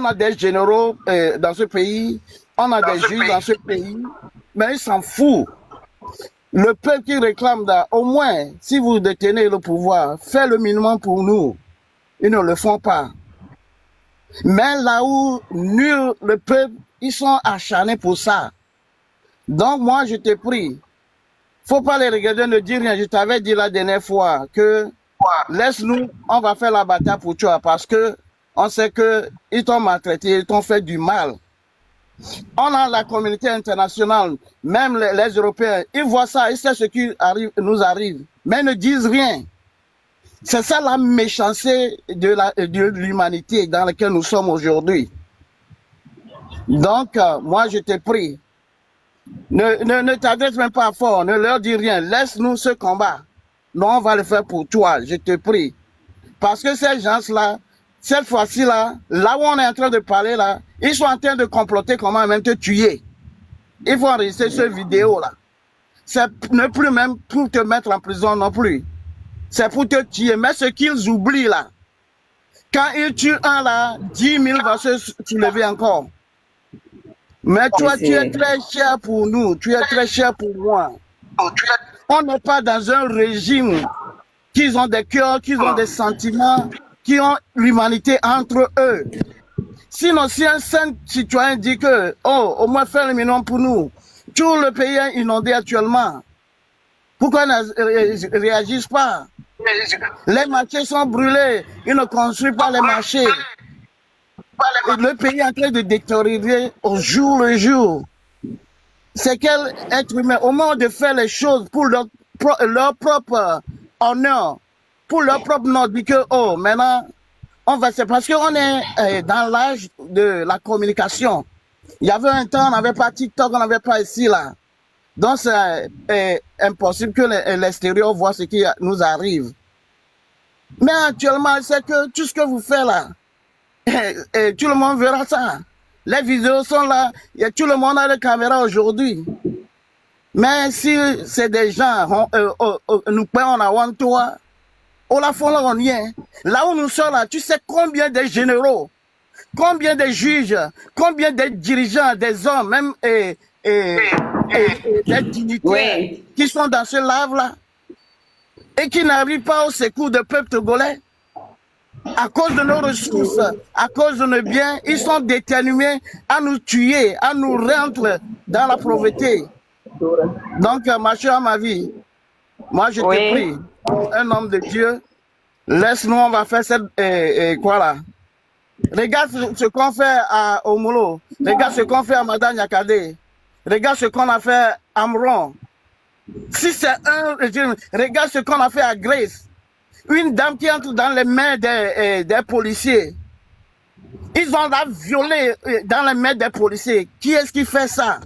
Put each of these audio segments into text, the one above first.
a des généraux dans ce pays, on a des juges dans ce pays, mais ils s'en foutent. Le peuple qui réclame, au moins, si vous détenez le pouvoir, faites le minimum pour nous. Ils ne le font pas. Mais là où nul le peuple, ils sont acharnés pour ça. Donc moi, je te prie, faut pas les regarder, ne dire rien. Je t'avais dit la dernière fois que laisse-nous, on va faire la bataille pour toi parce que on sait que ils t'ont maltraité, ils t'ont fait du mal. On a la communauté internationale, même les Européens, ils voient ça, ils savent ce qui nous arrive, mais ils ne disent rien. C'est ça la méchanceté de l'humanité dans laquelle nous sommes aujourd'hui. Donc, moi, je te prie, ne t'adresse même pas fort, ne leur dis rien, laisse-nous ce combat. Non, on va le faire pour toi, je te prie. Parce que ces gens-là, cette fois-ci, là où on est en train de parler, là, ils sont en train de comploter comment même te tuer. Il faut enregistrer cette vidéo-là. C'est ne plus même pour te mettre en prison non plus. C'est pour te tuer. Mais ce qu'ils oublient, là, quand ils tuent un, là, 10 000 va se soulever encore. Mais toi, tu es très cher pour nous. Tu es très cher pour moi. On n'est pas dans un régime qui ont des cœurs, qui ont des sentiments, qui ont l'humanité entre eux. Sinon, si un saint citoyen dit que, oh, au moins faire le minimum pour nous, tout le pays est inondé actuellement. Pourquoi ils ne réagissent pas? Les marchés sont brûlés, ils ne construisent pas les marchés. Et le pays est en train de détériorer au jour le jour. C'est quel être humain, au moment de faire les choses pour leur propre honneur, pour leur propre nom, dit que, oh, maintenant, on va, c'est parce qu'on est dans l'âge de la communication. Il y avait un temps, on n'avait pas TikTok, on n'avait pas ici, là. Donc, c'est impossible que l'extérieur voit ce qui nous arrive. Mais actuellement, c'est que tout ce que vous faites là, tout le monde verra ça. Les vidéos sont là, tout le monde a des caméras aujourd'hui. Mais si c'est des gens, nous payons en toi, on la font là, on y est. Là où nous sommes là, tu sais combien de généraux, combien de juges, combien de dirigeants, des hommes, même des dignitaires qui sont dans ce lave-là et qui n'arrivent pas au secours du peuple togolais. À cause de nos ressources, à cause de nos biens, ils sont déterminés à nous tuer, à nous rendre dans la pauvreté. Donc, ma chère, ma vie, moi je te prie, un homme de Dieu, laisse-nous, on va faire cette, quoi là. Regarde ce qu'on fait à Omolo, regarde ce qu'on fait à Madame Yakade, regarde ce qu'on a fait à Amron. Si c'est un régime, regarde ce qu'on a fait à Grace. Une dame qui entre dans les mains des policiers. Ils ont la violée dans les mains des policiers. Qui est-ce qui fait ça?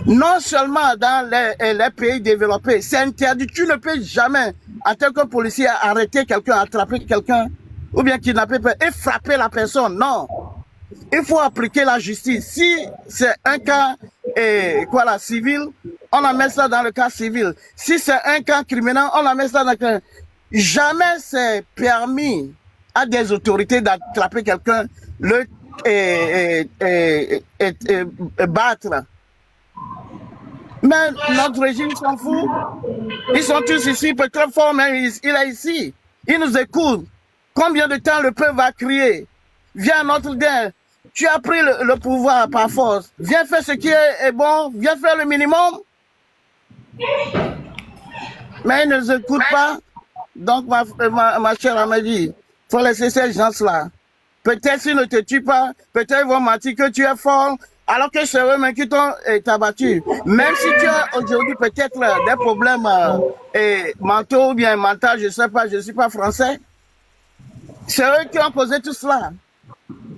Non seulement dans les pays développés, c'est interdit. Tu ne peux jamais, en tant que policier, arrêter quelqu'un, attraper quelqu'un, ou bien kidnapper et frapper la personne. Non. Il faut appliquer la justice. Si c'est un cas civil, on la met ça dans le cas civil. Si c'est un cas criminel, on la met ça dans le cas. Jamais c'est permis à des autorités d'attraper quelqu'un, le battre. Mais notre régime s'en fout. Ils sont tous ici, peut-être fort, mais il est ici. Il nous écoute. Combien de temps le peuple va crier? Viens notre guerre. Tu as pris le pouvoir par force. Viens faire ce qui est bon. Viens faire le minimum. Mais ils ne nous écoutent pas. Donc, ma chère Amélie, il faut laisser ces gens-là. Peut-être s'ils ne te tuent pas, peut-être ils vont mentir que tu es fort, alors que c'est eux-mêmes qui t'ont abattu. Même si tu as aujourd'hui peut-être des problèmes mentaux ou bien mentaux, je ne sais pas, je ne suis pas français. C'est eux qui ont causé tout cela.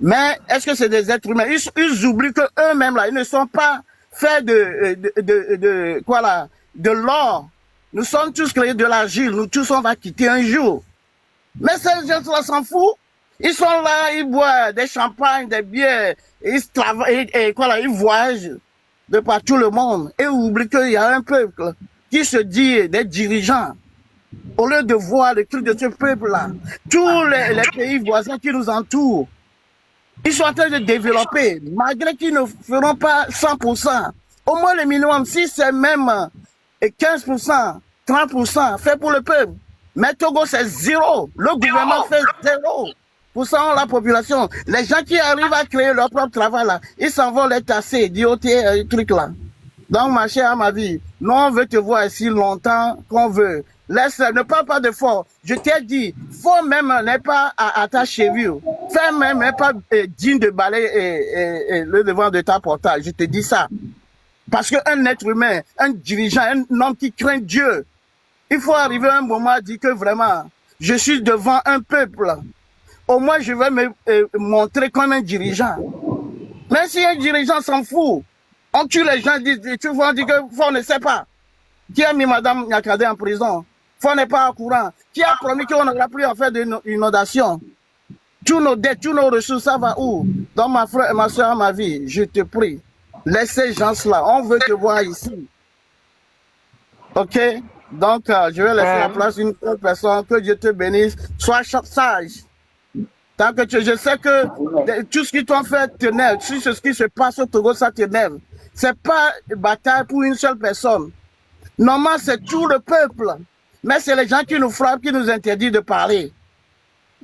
Mais est-ce que c'est des êtres humains? Ils oublient qu'eux-mêmes, là, ils ne sont pas faits de l'or. Nous sommes tous créés de l'argile. Nous tous, on va quitter un jour. Mais ces gens-là s'en foutent. Ils sont là, ils boivent des champagnes, des bières, ils travaillent, ils voyagent de par tout le monde. Et ils oublient qu'il y a un peuple qui se dit des dirigeants. Au lieu de voir le truc de ce peuple-là, tous les pays voisins qui nous entourent, Ils sont en train de développer, malgré qu'ils ne feront pas 100%. Au moins le minimum, si c'est même 15%, 30% fait pour le peuple. Mais Togo, c'est zéro. Le gouvernement fait 0% de la population. Les gens qui arrivent à créer leur propre travail, là, ils s'en vont les tasser, d'IoT, trucs là. Donc, ma chère, ma vie, nous, on veut te voir ici longtemps qu'on veut. Laisse, ne parle pas de fort. Je t'ai dit, fort même n'est pas à ta cheville. Fais même n'est pas digne de balayer le devant de ta portage. Je te dis ça. Parce qu'un être humain, un dirigeant, un homme qui craint Dieu, il faut arriver à un moment à dire que vraiment, je suis devant un peuple. Au moins, je vais me montrer comme un dirigeant. Mais si un dirigeant s'en fout, on tue les gens, tu vois, on dit que Fort ne sait pas. Qui a mis Madame Nyakade en prison? Fort n'est pas au courant. Qui a promis qu'on n'aura plus à faire d'inondation? Tous nos dettes, tous nos ressources, ça va où? Donc, ma frère et ma soeur, ma vie, je te prie, laisse ces gens-là. On veut te voir ici. OK? Donc, je vais laisser la place à une autre personne. Que Dieu te bénisse. Sois sage. Tant que je sais que tout ce qu'ils t'ont fait t'énerve. Si ce qui se passe au Togo, ça t'énerve. C'est pas une bataille pour une seule personne. Normalement, c'est tout le peuple. Mais c'est les gens qui nous frappent, qui nous interdisent de parler.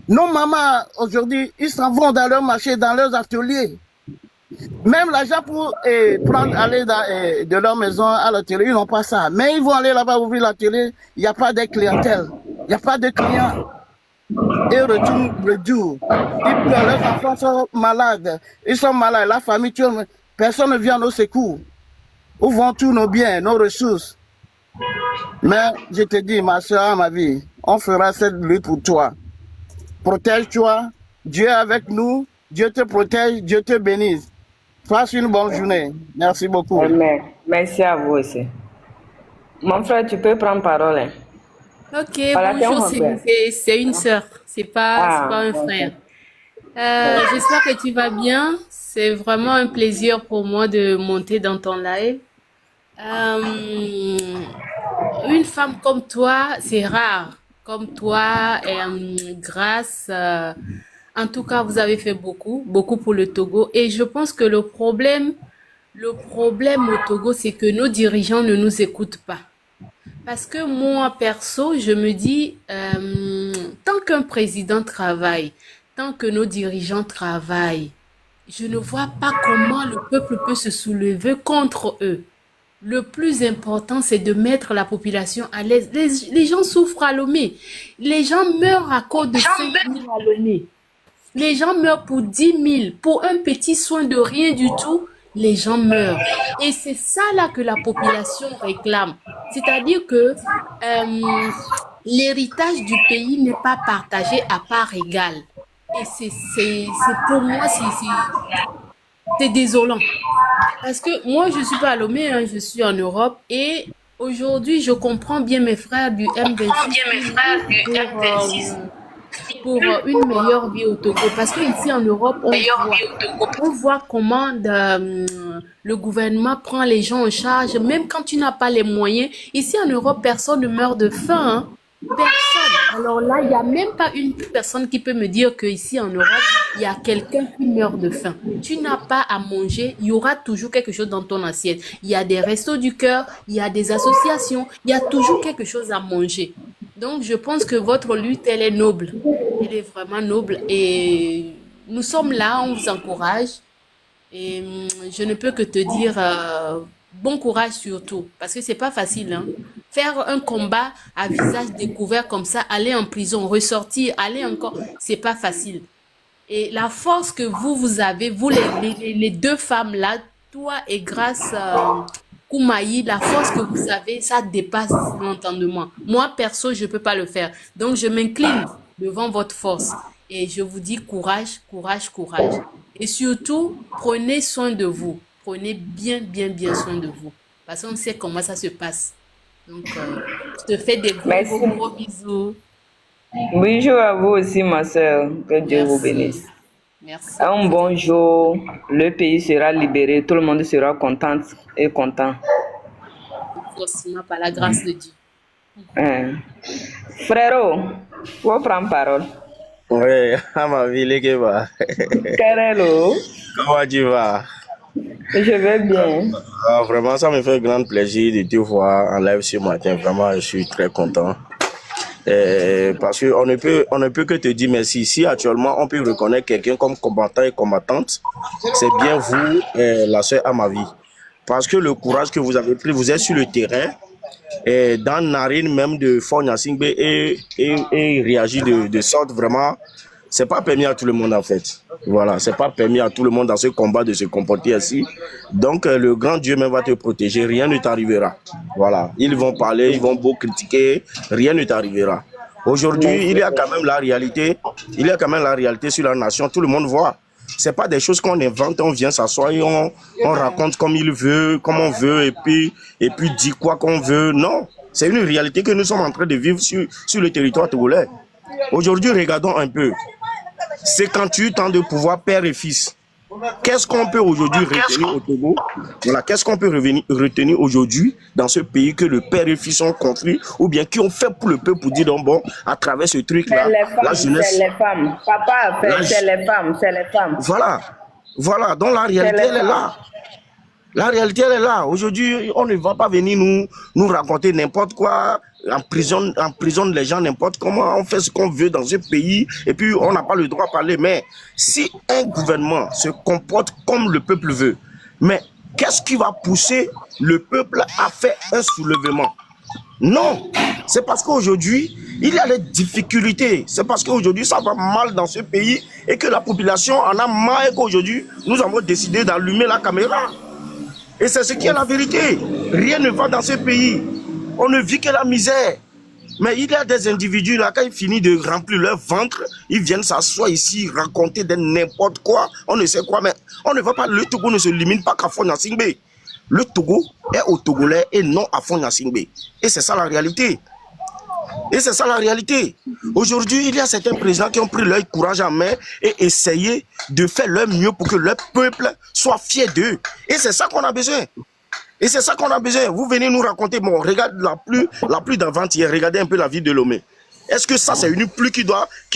Nos mamans, aujourd'hui, ils s'en vont dans leur marché, dans leurs ateliers. Même l'argent pour aller de leur maison à l'atelier, ils n'ont pas ça. Mais ils vont aller là-bas ouvrir l'atelier, il n'y a pas de clientèle, il n'y a pas de clients. Ils retournent le jour. Ils pleurent, leurs enfants sont malades. Ils sont malades, la famille, personne ne vient à nos secours. Où vont tous nos biens, nos ressources? Mais je te dis, ma soeur, ma vie, on fera cette lutte pour toi. Protège-toi, Dieu est avec nous, Dieu te protège, Dieu te bénisse. Passe une bonne journée. Merci beaucoup. Amen. Merci à vous aussi. Mon frère, tu peux prendre parole. Hein? Ok, bonjour, c'est une sœur, c'est pas un frère. J'espère que tu vas bien. C'est vraiment un plaisir pour moi de monter dans ton live. Une femme comme toi, c'est rare. Comme toi, grâce, en tout cas, vous avez fait beaucoup, beaucoup pour le Togo. Et je pense que le problème au Togo, c'est que nos dirigeants ne nous écoutent pas. Parce que moi, perso, je me dis, tant qu'un président travaille, tant que nos dirigeants travaillent, je ne vois pas comment le peuple peut se soulever contre eux. Le plus important, c'est de mettre la population à l'aise. Les gens souffrent à Lomé. Les gens meurent à cause de 5 000 à Lomé. Les gens meurent pour 10 000. Pour un petit soin de rien du tout, les gens meurent. Et c'est ça là que la population réclame. C'est-à-dire que l'héritage du pays n'est pas partagé à part égale. Et c'est pour moi, c'est désolant. Parce que moi, je suis pas à Lomé, hein, je suis en Europe. Et aujourd'hui, je comprends bien mes frères du M26 pour une meilleure vie au Togo. Parce que ici en Europe, on voit comment le gouvernement prend les gens en charge, même quand tu n'as pas les moyens. Ici en Europe, personne ne meurt de faim. Hein. Personne. Alors là, il n'y a même pas une personne qui peut me dire qu'ici en Europe, il y a quelqu'un qui meurt de faim. Tu n'as pas à manger, il y aura toujours quelque chose dans ton assiette. Il y a des restos du cœur, il y a des associations, il y a toujours quelque chose à manger. Donc, je pense que votre lutte, elle est noble. Elle est vraiment noble. Et nous sommes là, on vous encourage. Et je ne peux que te dire bon courage surtout. Parce que c'est pas facile. Hein. Faire un combat à visage découvert comme ça, aller en prison, ressortir, aller encore, c'est pas facile. Et la force que vous avez, vous les deux femmes là, toi et Grâce Koumaï, la force que vous avez, ça dépasse l'entendement. Moi, perso, je peux pas le faire. Donc, je m'incline devant votre force. Et je vous dis courage, courage, courage. Et surtout, prenez soin de vous. Prenez bien, bien, bien soin de vous. Parce qu'on sait comment ça se passe. Donc, je te fais des gros bisous. Bonjour à vous aussi, ma soeur. Que Dieu vous bénisse. Merci. Un bon jour, le pays sera libéré, tout le monde sera content et content. Forcément, par la grâce de Dieu. Frérot, vous prendre parole. Ouais, à ma ville, que va. Carelo, Comment tu vas? je vais bien. Ah, vraiment, ça me fait grand plaisir de te voir en live ce matin. Vraiment, je suis très content. Parce on ne peut que te dire merci. Si actuellement on peut reconnaître quelqu'un comme combattant et combattante, c'est bien vous, la sœur à ma vie. Parce que le courage que vous avez pris, vous êtes sur le terrain, dans Narine même de Fort Nyasingbe et réagir de sorte vraiment, c'est pas permis à tout le monde en fait. Voilà, c'est pas permis à tout le monde dans ce combat de se comporter ainsi. Donc le grand Dieu même va te protéger, rien ne t'arrivera. Voilà, ils vont parler, ils vont beau critiquer, rien ne t'arrivera. Aujourd'hui, il y a quand même la réalité, il y a quand même la réalité sur la nation, tout le monde voit. C'est pas des choses qu'on invente, on vient s'asseoir et on raconte comme il veut, comme on veut, et puis dit quoi qu'on veut. Non, c'est une réalité que nous sommes en train de vivre sur le territoire togolais. Aujourd'hui, regardons un peu. 58 ans de pouvoir père et fils. Qu'est-ce qu'on peut aujourd'hui retenir au Togo? Voilà, qu'est-ce qu'on peut retenir aujourd'hui dans ce pays que le père et fils ont construit ou bien qui ont fait pour le peuple pour dire donc bon, à travers ce truc-là, la jeunesse. C'est les femmes. Papa a fait, c'est les femmes, c'est les femmes. Voilà, voilà, donc la réalité, elle est là. La réalité, elle est là. Aujourd'hui, on ne va pas venir nous raconter n'importe quoi, en prison les gens n'importe comment, on fait ce qu'on veut dans ce pays, et puis on n'a pas le droit de parler. Mais si un gouvernement se comporte comme le peuple veut, mais qu'est-ce qui va pousser le peuple à faire un soulèvement? Non, c'est parce qu'aujourd'hui, il y a des difficultés. C'est parce qu'aujourd'hui, ça va mal dans ce pays et que la population en a marre et qu'aujourd'hui, nous avons décidé d'allumer la caméra. Et c'est ce qui est la vérité. Rien ne va dans ce pays. On ne vit que la misère. Mais il y a des individus là, quand ils finissent de remplir leur ventre, ils viennent s'asseoir ici, raconter de n'importe quoi. On ne sait quoi, mais on ne va pas. Le Togo ne se limite pas qu'à Fort Nyasingbe. Le Togo est aux Togolais et non à Fort Nyasingbe. Et c'est ça la réalité. Et c'est ça la réalité. Aujourd'hui, il y a certains présidents qui ont pris leur courage en main et essayé de faire leur mieux pour que leur peuple soit fier d'eux. Et c'est ça qu'on a besoin. Et c'est ça qu'on a besoin. Vous venez nous raconter, bon, regarde la pluie d'avant-hier, regardez un peu la ville de Lomé. Est-ce que ça, c'est une pluie qui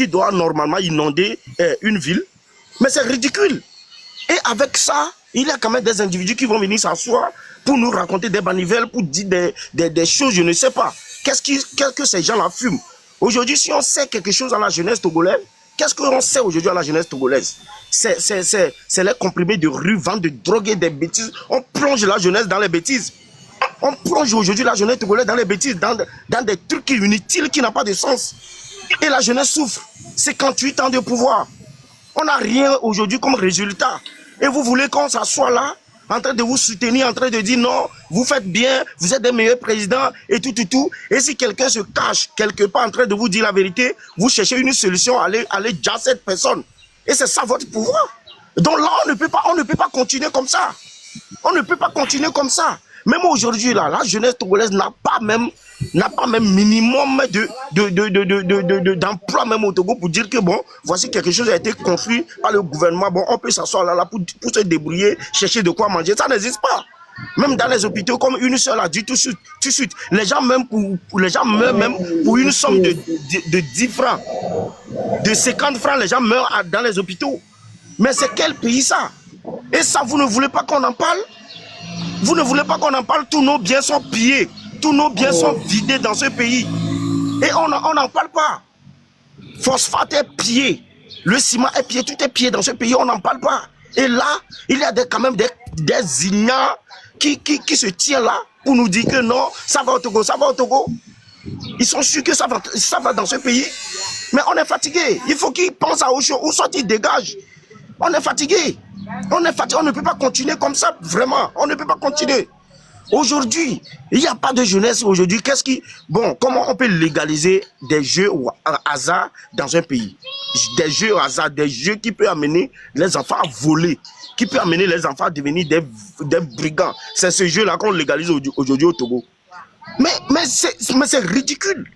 doit normalement inonder une ville? Mais c'est ridicule. Et avec ça, il y a quand même des individus qui vont venir s'asseoir pour nous raconter des manivelles, pour dire des choses, je ne sais pas. Qu'est-ce que ces gens-là fument? Aujourd'hui, si on sait quelque chose à la jeunesse togolaise, qu'est-ce qu'on sait aujourd'hui à la jeunesse togolaise? C'est les comprimés de rue, vente de drogue et des bêtises. On plonge la jeunesse dans les bêtises. On plonge aujourd'hui la jeunesse togolaise dans les bêtises, dans des trucs inutiles qui n'ont pas de sens. Et la jeunesse souffre. 58 ans de pouvoir. On n'a rien aujourd'hui comme résultat. Et vous voulez qu'on s'assoie là, en train de vous soutenir, en train de dire non, vous faites bien, vous êtes des meilleurs présidents et tout. Et si quelqu'un se cache quelque part en train de vous dire la vérité, vous cherchez une solution, allez dire cette personne. Et c'est ça votre pouvoir. Donc là, on ne peut pas continuer comme ça. On ne peut pas continuer comme ça. Même aujourd'hui, là, la jeunesse togolaise n'a pas même minimum d'emploi même au Togo pour dire que bon, voici quelque chose qui a été construit par le gouvernement. Bon, on peut s'asseoir là pour se débrouiller, chercher de quoi manger. Ça n'existe pas. Même dans les hôpitaux, comme une seule a dit tout de suite, les gens même meurent même pour une somme de 10 francs, de 50 francs, les gens meurent dans les hôpitaux. Mais c'est quel pays ça? Et ça, vous ne voulez pas qu'on en parle? Vous ne voulez pas qu'on en parle? Tous nos biens sont pillés. Tous nos biens sont vidés dans ce pays. Et on n'en parle pas. Phosphate est pillé. Le ciment est pillé. Tout est pillé dans ce pays. On n'en parle pas. Et là, il y a quand même des ignares qui se tiennent là pour nous dire que non, ça va au Togo, ça va au Togo. Ils sont sûrs que ça va dans ce pays. Mais on est fatigué. Il faut qu'ils pensent à autre chose. Ou soit ils dégagent. On est fatigué. On est fatigué. On ne peut pas continuer comme ça. Vraiment. On ne peut pas continuer. Aujourd'hui, il n'y a pas de jeunesse aujourd'hui. Bon, comment on peut légaliser des jeux au hasard dans un pays? Des jeux au hasard, des jeux qui peuvent amener les enfants à voler, qui peuvent amener les enfants à devenir des brigands. C'est ce jeu-là qu'on légalise aujourd'hui au Togo. Mais c'est ridicule.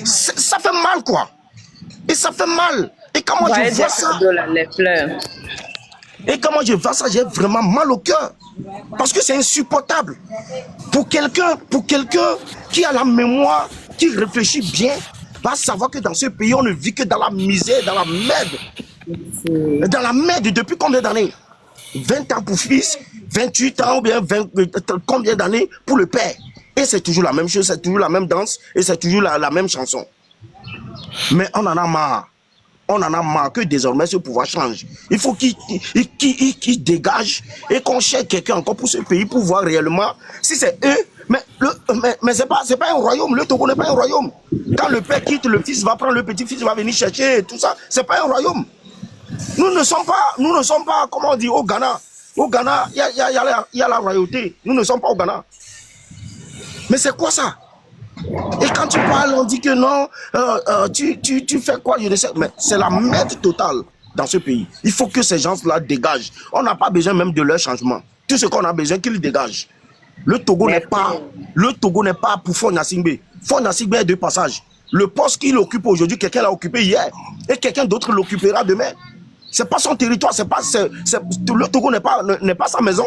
Ça fait mal, quoi. Et ça fait mal. Et comment je vois ça? Et comment je vois ça, j'ai vraiment mal au cœur. Parce que c'est insupportable. Pour quelqu'un qui a la mémoire, qui réfléchit bien, va savoir que dans ce pays, on ne vit que dans la misère, dans la merde. Dans la merde depuis combien d'années? 20 ans pour fils, 28 ans ou bien 20, combien d'années pour le père? Et c'est toujours la même chose, c'est toujours la même danse et c'est toujours la même chanson. Mais on en a marre. On en a marre que désormais ce pouvoir change. Il faut qu'il dégage et qu'on cherche quelqu'un encore pour ce pays pour voir réellement si c'est eux. Mais c'est pas un royaume. Le Togo n'est pas un royaume. Quand le père quitte, le fils va prendre, le petit-fils va venir chercher et tout ça. C'est pas un royaume. Nous ne sommes pas, comment on dit, au Ghana. Au Ghana, il y a la royauté. Nous ne sommes pas au Ghana. Mais c'est quoi ça? Et quand tu parles, on dit que non, tu fais quoi? Je ne sais. Mais c'est la merde totale dans ce pays. Il faut que ces gens-là dégagent. On n'a pas besoin même de leur changement. Tout ce qu'on a besoin, qu'ils dégagent. Le Togo n'est pas pour Faure Gnassingbé. Faure Gnassingbé est de passage. Le poste qu'il occupe aujourd'hui, quelqu'un l'a occupé hier. Et quelqu'un d'autre l'occupera demain. C'est pas son territoire. Le Togo n'est pas sa maison.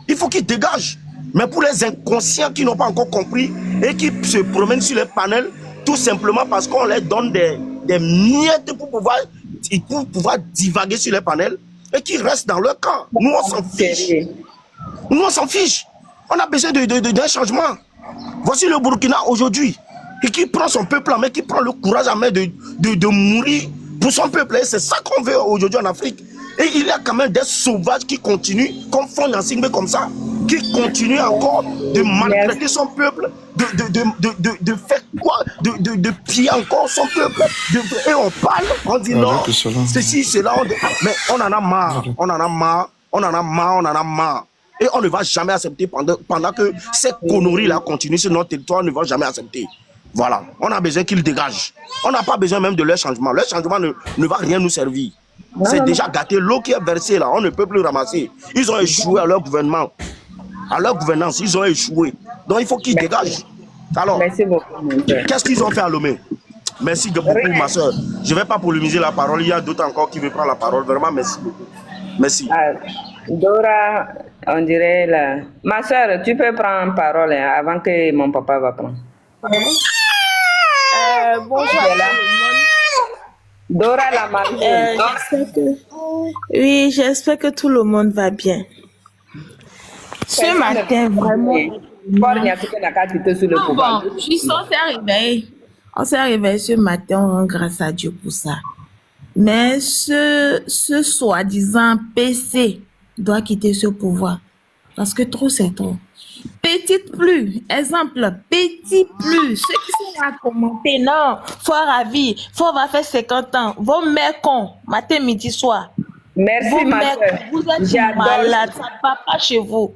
Il faut qu'il dégage. Mais pour les inconscients qui n'ont pas encore compris et qui se promènent sur les panels, tout simplement parce qu'on leur donne des miettes pour pouvoir divaguer sur les panels et qui restent dans leur camp. Nous, on s'en fiche. Nous, on s'en fiche. On a besoin d'un changement. Voici le Burkina aujourd'hui, et qui prend son peuple en main, qui prend le courage en main de mourir pour son peuple. Et c'est ça qu'on veut aujourd'hui en Afrique. Et il y a quand même des sauvages qui continuent, comme Faure Gnassingbé comme ça, qui continuent encore de maltraiter son peuple, de faire quoi, de piller encore son peuple. Et on parle, on dit non, ceci, cela, mais on en a marre, on en a marre, on en a marre, on en a marre. Et on ne va jamais accepter pendant que ces conneries-là continuent sur notre territoire, on ne va jamais accepter. Voilà, on a besoin qu'ils dégagent. On n'a pas besoin même de leur changement. Leur changement ne va rien nous servir. C'est déjà gâté. L'eau qui est versée là, on ne peut plus ramasser. Ils ont échoué à leur gouvernement. À leur gouvernance, ils ont échoué. Donc il faut qu'ils dégagent. Alors, qu'est-ce qu'ils ont fait à Lomé? Merci beaucoup, ma soeur. Je ne vais pas polémiser la parole. Il y a d'autres encore qui veulent prendre la parole. Vraiment, merci beaucoup. Merci. Dora, on dirait là. Ma soeur, tu peux prendre parole avant que mon papa va prendre. Bonjour à tout le monde. Dora la mariée. Oui, j'espère que tout le monde va bien. Ce matin, vraiment. On s'est réveillé ce matin, on rend grâce à Dieu pour ça. Mais ce soi-disant PC doit quitter ce pouvoir. Parce que trop, c'est trop. Petite plus, exemple, petit plus. Ceux qui sont à commenter, non, Faure à vie, Faure va faire 50 ans. Vos mères cons, matin, midi, soir. Merci, ma soeur. Vous êtes malade, ça ne va pas chez vous.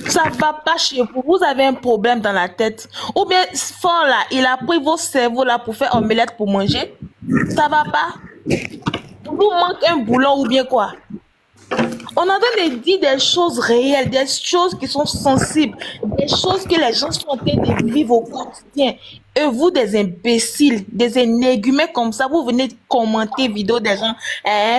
Ça ne va pas chez vous. Vous avez un problème dans la tête. Ou bien, Faure là, il a pris vos cerveaux là pour faire omelette pour manger. Ça ne va pas. Vous manque un boulon ou bien quoi? On a de dire des choses réelles, des choses qui sont sensibles, des choses que les gens sont en train de vivre au quotidien. Et vous, des imbéciles, des énégumés comme ça, vous venez commenter vidéo des gens,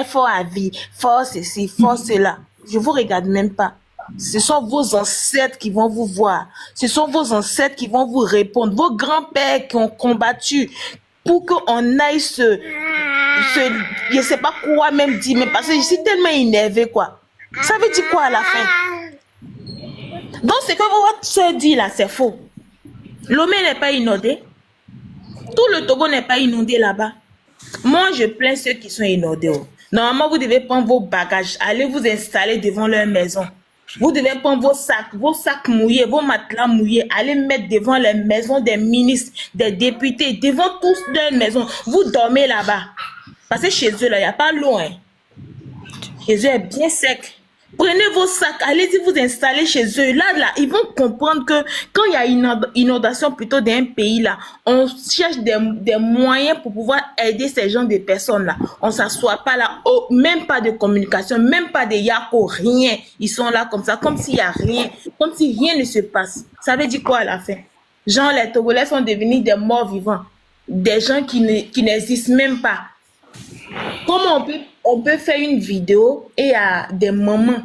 Faure à vie, Faure ceci, Faure cela. Je vous regarde même pas. Ce sont vos ancêtres qui vont vous voir. Ce sont vos ancêtres qui vont vous répondre. Vos grands-pères qui ont combattu pour qu'on aille je sais pas quoi même dire, mais parce que je suis tellement énervée, quoi. Ça veut dire quoi à la fin? Donc, ce que votre soeur dit là, c'est faux. Lomé n'est pas inondé. Tout le Togo n'est pas inondé là-bas. Moi, je plains ceux qui sont inondés. Normalement, vous devez prendre vos bagages, aller vous installer devant leur maison. Vous devez prendre vos sacs mouillés, vos matelas mouillés, aller mettre devant les maisons des ministres, des députés, devant tous leurs maisons. Vous dormez là-bas. Parce que chez eux, là, il n'y a pas l'eau. Hein. Chez eux, est bien sec. Prenez vos sacs, allez-y vous installer chez eux. Là, ils vont comprendre que quand il y a une inondation plutôt d'un pays, là, on cherche des moyens pour pouvoir aider ces gens de personnes-là. On ne s'assoit pas là, même pas de communication, même pas de yako, rien. Ils sont là comme ça, comme s'il n'y a rien, comme si rien ne se passe. Ça veut dire quoi à la fin? Genre, les Togolais sont devenus des morts vivants. Des gens qui n'existent même pas. Comment on peut faire une vidéo et il y a des mamans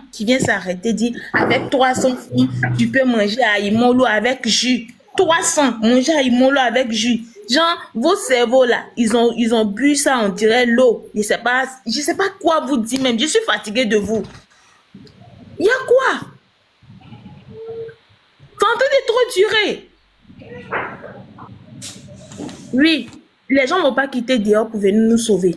qui viennent s'arrêter dire avec 300 francs, tu peux manger à Imolo avec jus. 300, manger à Imolo avec jus. Genre, vos cerveaux là, ils ont bu ça, on dirait l'eau. Je sais pas quoi vous dire même. Je suis fatiguée de vous. Il y a quoi? C'est en train de trop durer. Oui, les gens ne vont pas quitter dehors pour venir nous sauver.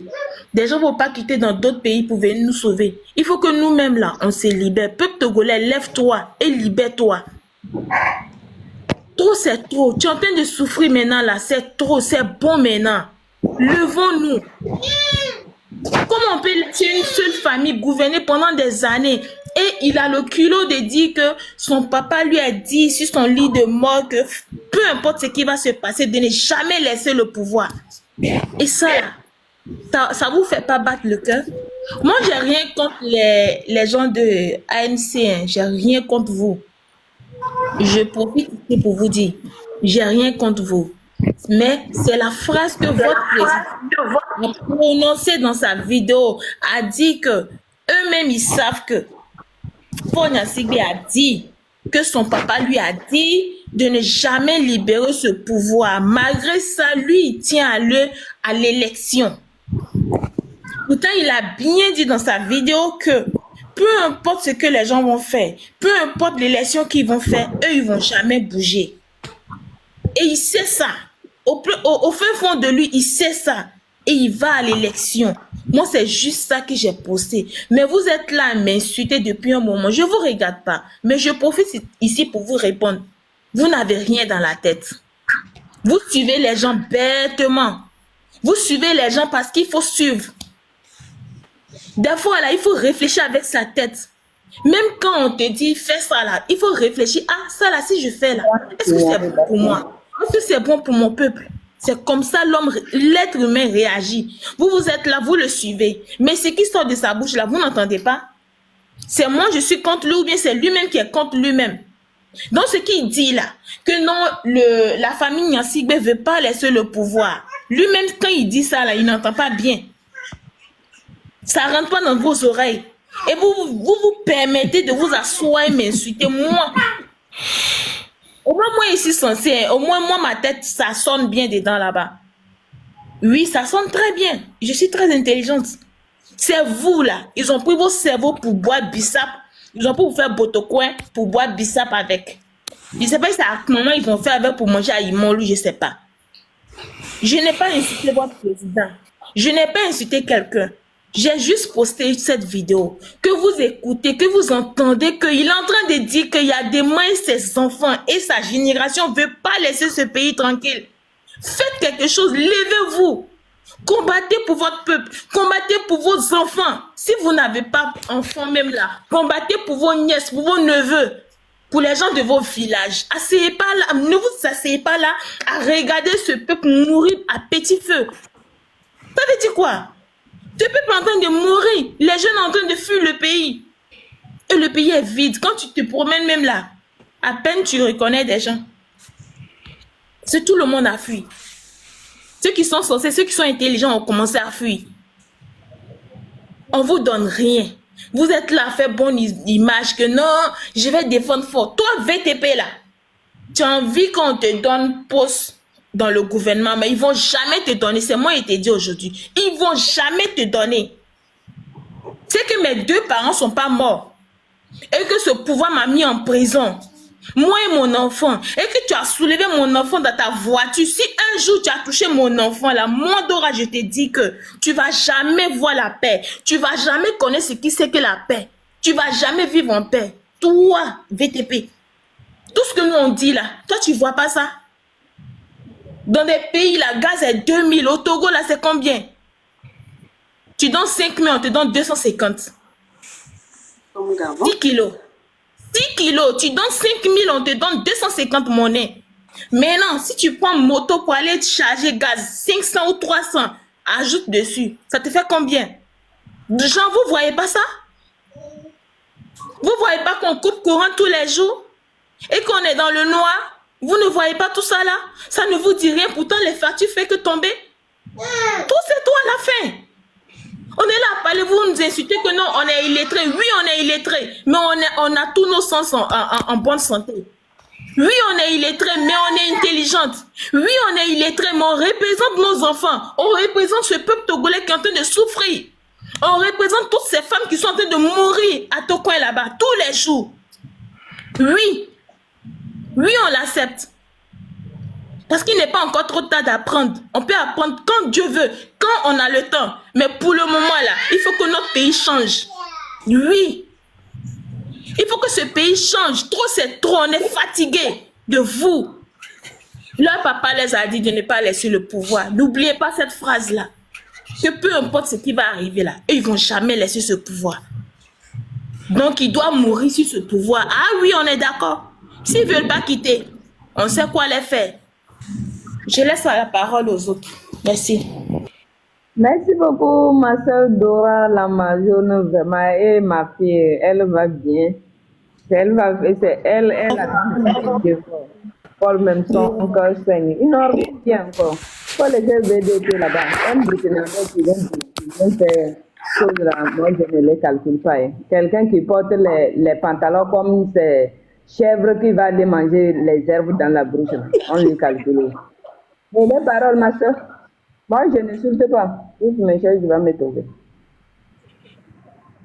Des gens ne vont pas quitter dans d'autres pays pour venir nous sauver. Il faut que nous-mêmes là, on se libère. Peuple togolais, lève-toi et libère-toi. Trop, c'est trop. Tu es en train de souffrir maintenant là. C'est trop, c'est bon maintenant. Levons-nous. Comment on peut laisser une seule famille gouverner pendant des années et il a le culot de dire que son papa lui a dit sur son lit de mort que peu importe ce qui va se passer, de ne jamais laisser le pouvoir. Et ça vous fait pas battre le cœur? Moi, j'ai rien contre les gens de ANC, hein. J'ai rien contre vous. Je profite ici pour vous dire, j'ai rien contre vous. Mais c'est la phrase que votre président a prononcée dans sa vidéo, a dit que eux-mêmes ils savent que Paul Nassingbe a dit que son papa lui a dit de ne jamais libérer ce pouvoir. Malgré ça, lui, il tient à l'élection. Pourtant, il a bien dit dans sa vidéo que peu importe ce que les gens vont faire, peu importe l'élection qu'ils vont faire, eux, ils vont jamais bouger. Et il sait ça. Au fin fond de lui, il sait ça. Et il va à l'élection. Moi, c'est juste ça que j'ai posté. Mais vous êtes là à m'insulter depuis un moment. Je ne vous regarde pas. Mais je profite ici pour vous répondre. Vous n'avez rien dans la tête. Vous suivez les gens bêtement. Vous suivez les gens parce qu'il faut suivre. Des fois, là, il faut réfléchir avec sa tête. Même quand on te dit, fais ça là, il faut réfléchir. Ah, ça là, si je fais là, est-ce que c'est bon pour moi? Est-ce que c'est bon pour mon peuple? C'est comme ça l'être humain réagit. Vous êtes là, vous le suivez. Mais ce qui sort de sa bouche là, vous n'entendez pas? C'est moi, je suis contre lui ou bien c'est lui-même qui est contre lui-même. Donc ce qu'il dit là, que non, la famille Nassingbe ne veut pas laisser le pouvoir. Lui-même, quand il dit ça là, il n'entend pas bien. Ça ne rentre pas dans vos oreilles. Et vous permettez de vous asseoir et m'insulter. Moi, au moins moi ici censé, au moins moi ma tête, ça sonne bien dedans là-bas. Oui, ça sonne très bien. Je suis très intelligente. C'est vous là. Ils ont pris vos cerveaux pour boire bissap. Ils ont pris vous faire botocoin pour boire bissap avec. Je ne sais pas si à ce moment ils vont faire avec pour manger à Imolu, je ne sais pas. Je n'ai pas insulté votre président. Je n'ai pas insulté quelqu'un. J'ai juste posté cette vidéo, que vous écoutez, que vous entendez qu'il est en train de dire qu'il y a des moyens, ses enfants et sa génération ne veut pas laisser ce pays tranquille. Faites quelque chose, levez-vous. Combattez pour votre peuple, combattez pour vos enfants. Si vous n'avez pas d'enfants même là, combattez pour vos nièces, pour vos neveux, pour les gens de vos villages. Asseyez pas là, ne vous asseyez pas là à regarder ce peuple mourir à petit feu. Ça veut dire quoi? Ce peuple est en train de mourir. Les jeunes sont en train de fuir le pays. Et le pays est vide. Quand tu te promènes même là, à peine tu reconnais des gens. C'est tout le monde a fui. Ceux qui sont censés, ceux qui sont intelligents ont commencé à fuir. On vous donne rien. Vous êtes là à faire bonne image que non, je vais défendre fort. Toi, VTP là, tu as envie qu'on te donne poste dans le gouvernement, mais ils vont jamais te donner. C'est moi qui t'ai dit aujourd'hui. Ils vont jamais te donner. C'est que mes deux parents sont pas morts. Et que ce pouvoir m'a mis en prison. Moi et mon enfant. Et que tu as soulevé mon enfant dans ta voiture. Si un jour tu as touché mon enfant là, moi Dora, je te dis que tu vas jamais voir la paix. Tu vas jamais connaître ce qui c'est que la paix. Tu vas jamais vivre en paix. Toi, VTP. Tout ce que nous on dit là, toi tu vois pas ça? Dans des pays, la gaz est 2000. Au Togo, là, c'est combien? Tu donnes 5 000, on te donne 250. 10 kilos. 10 kilos. Tu donnes 5 000, on te donne 250 monnaies. Maintenant, si tu prends moto pour aller te charger gaz, 500 ou 300, ajoute dessus. Ça te fait combien? Genre, vous voyez pas ça? Vous voyez pas qu'on coupe courant tous les jours? Et qu'on est dans le noir? Vous ne voyez pas tout ça là? Ça ne vous dit rien. Pourtant, les factures fait que tomber. Tout c'est toi à la fin. On est là à parler, vous nous insultez que non, on est illettré. Oui, on est illettré. Mais on a tous nos sens en bonne santé. Oui, on est illettrés, mais on est intelligente. Oui, on est illettrés, mais on représente nos enfants. On représente ce peuple togolais qui est en train de souffrir. On représente toutes ces femmes qui sont en train de mourir à Tokoin là-bas, tous les jours. Oui, oui, on l'accepte. Parce qu'il n'est pas encore trop tard d'apprendre. On peut apprendre quand Dieu veut, quand on a le temps. Mais pour le moment là, il faut que notre pays change. Oui. Il faut que ce pays change. Trop, c'est trop. On est fatigué de vous. Leur papa les a dit de ne pas laisser le pouvoir. N'oubliez pas cette phrase-là. Que peu importe ce qui va arriver là, eux, ils ne vont jamais laisser ce pouvoir. Donc, il doit mourir sur ce pouvoir. Ah oui, on est d'accord. S'ils ne veulent pas quitter, on sait quoi les faire. Je laisse la parole aux autres. Merci. Merci beaucoup, ma soeur Dora Lamazone, vraiment, et ma fille, elle va bien. Elle a fait Paul même son cœur saigne. Une heure bien encore. Faut les VDT là-bas. Un Burkinabé qui vient faire chose là, moi je ne les calcule pas. Quelqu'un qui porte les pantalons comme ces chèvres qui va aller manger les herbes dans la brousse, on les calcule. Mais les paroles, ma soeur, moi je n'insulte pas. Si tu me cherches, je vais me trouver.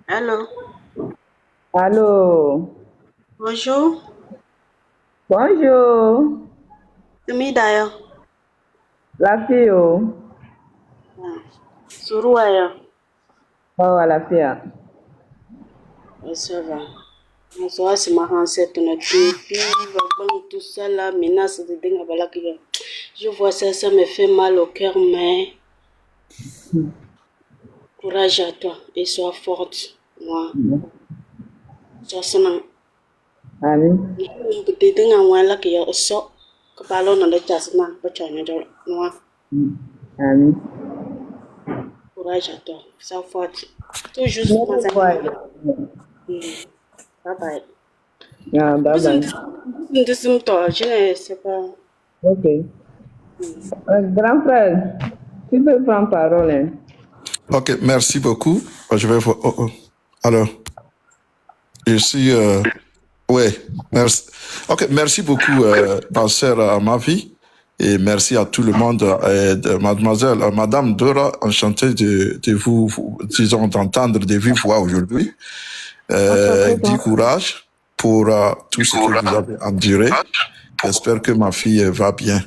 Allô, Allô? bonjour, Bonjour. c'est Midaya. La fille, oh. Suruaya. Oh, la fille. Ça va. Bonsoir, c'est ma recette. On a tout ça là, menace de dingue. Je vois ça, ça me fait mal au cœur, mais courage à toi et sois forte. Moi, sois sonant. Amin. Des dingues à moi là qui est au sol. Que parlons dans le chassement, pas de moi. Amin. Courage à toi, sois forte. Toujours comme ça. Bye bye. Ah, bye bye. Je ne sais pas. Ok. Grand frère, tu peux prendre parole. Hein? Ok, merci beaucoup. Je vais voir. Alors, je suis. Ouais, merci. Ok, merci beaucoup, ma sœur Mavi. Et merci à tout le monde, Madame Dora, enchantée de vous, disons, d'entendre de vive voix aujourd'hui. Du courage pour tout ce que vous avez enduré. J'espère que ma fille va bien.